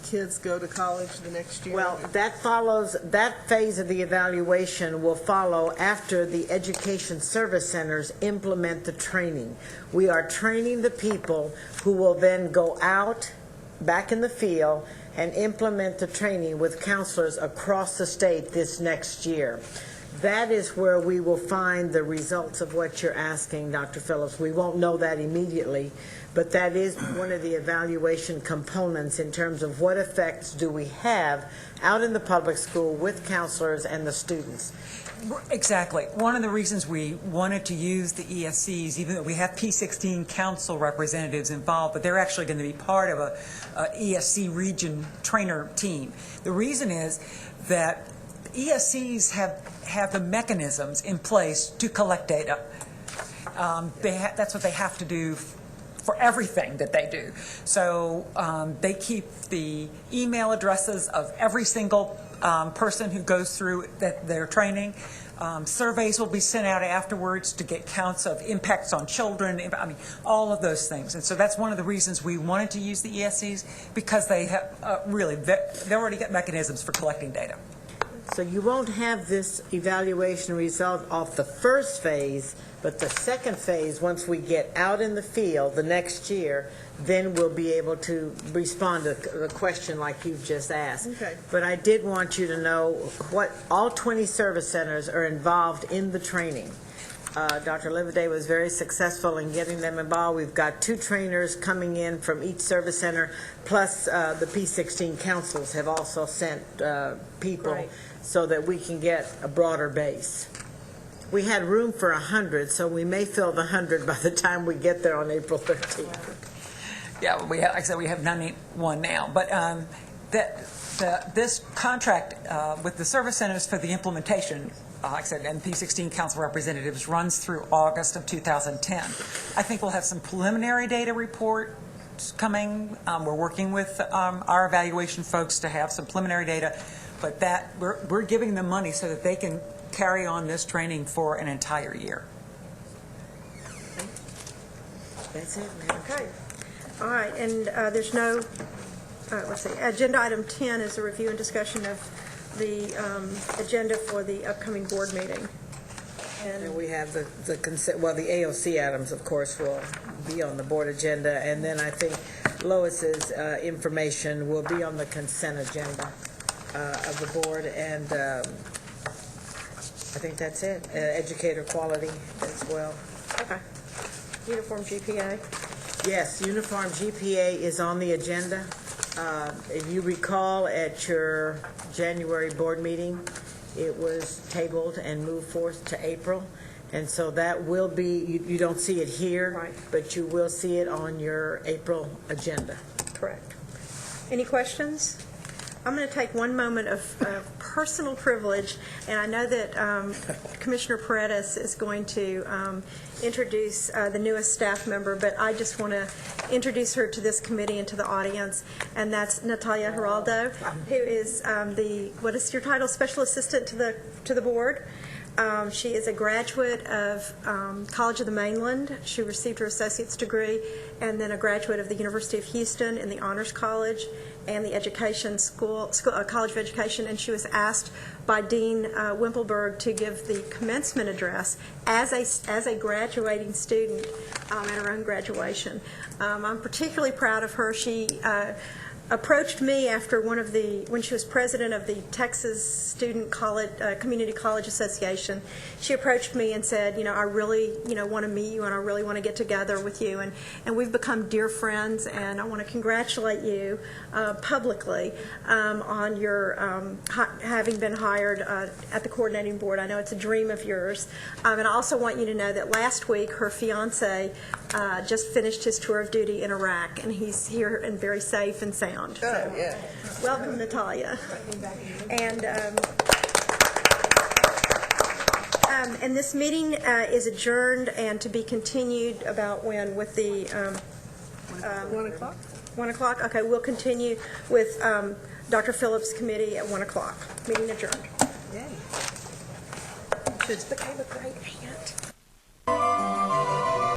kids go to college the next year? Well, that phase of the evaluation will follow after the education service centers implement the training. We are training the people who will then go out back in the field and implement the training with counselors across the state this next year. That is where we will find the results of what you're asking, Dr. Phillips. We won't know that immediately, but that is one of the evaluation components in terms of what effects do we have out in the public school with counselors and the students. Exactly. One of the reasons we wanted to use the ESCs, even though we have P16 council representatives involved, but they're actually going to be part of a ESC region trainer team. The reason is that ESCs have the mechanisms in place to collect data. That's what they have to do for everything that they do. So they keep the email addresses of every single person who goes through their training. Surveys will be sent out afterwards to get counts of impacts on children, all of those things. And so that's one of the reasons we wanted to use the ESCs, because they have they already got mechanisms for collecting data. So you won't have this evaluation result off the first phase, but the second phase, once we get out in the field the next year, then we'll be able to respond to the question like you've just asked. Okay. But I did want you to know what all 20 service centers are involved in the training. Dr. Livaday was very successful in getting them involved. We've got 2 trainers coming in from each service center, plus the P16 councils have also sent people. Right. So that we can get a broader base. We had room for 100, so we may fill the 100 by the time we get there on April 13th. Yeah, like I said, we have 91 now. But this contract with the service centers for the implementation, like I said, and P16 council representatives runs through August of 2010. I think we'll have some preliminary data reports coming. We're working with our evaluation folks to have some preliminary data. But we're giving them money so that they can carry on this training for an entire year. That's it, ma'am. Okay. All right, and there's no, let's see, agenda item 10 is a review and discussion of the agenda for the upcoming board meeting. And we have the AOC items, of course, will be on the board agenda, and then I think Lois's information will be on the consent agenda of the board, and I think that's it. Educator quality as well. Okay. Uniform GPA. Yes, uniform GPA is on the agenda. If you recall, at your January board meeting, it was tabled and moved forth to April. And so that will be, you don't see it here, Right. but you will see it on your April agenda. Correct. Any questions? I'm going to take one moment of personal privilege, and I know that Commissioner Paredes is going to introduce the newest staff member, but I just want to introduce her to this committee and to the audience, and that's Natalia Geraldo, who is what is your title, Special Assistant to the Board. She is a graduate of College of the Mainland. She received her associate's degree, and then a graduate of the University of Houston in the Honors College and the College of Education, and she was asked by Dean Wimpelberg to give the commencement address as a graduating student at her own graduation. I'm particularly proud of her. She approached me after when she was president of the Texas Student College Community College Association. She approached me and said, I really, want to meet you, and I really want to get together with you, and we've become dear friends, and I want to congratulate you publicly on your having been hired at the coordinating board. I know it's a dream of yours, and I also want you to know that last week her fiance just finished his tour of duty in Iraq, and he's here and very safe and sound. So, welcome, Natalia. And this meeting is adjourned and to be continued about when with the 1 o'clock? 1 o'clock. Okay, we'll continue with Dr. Phillips' committee at 1 o'clock. Meeting adjourned. Yay. Should became a great aunt.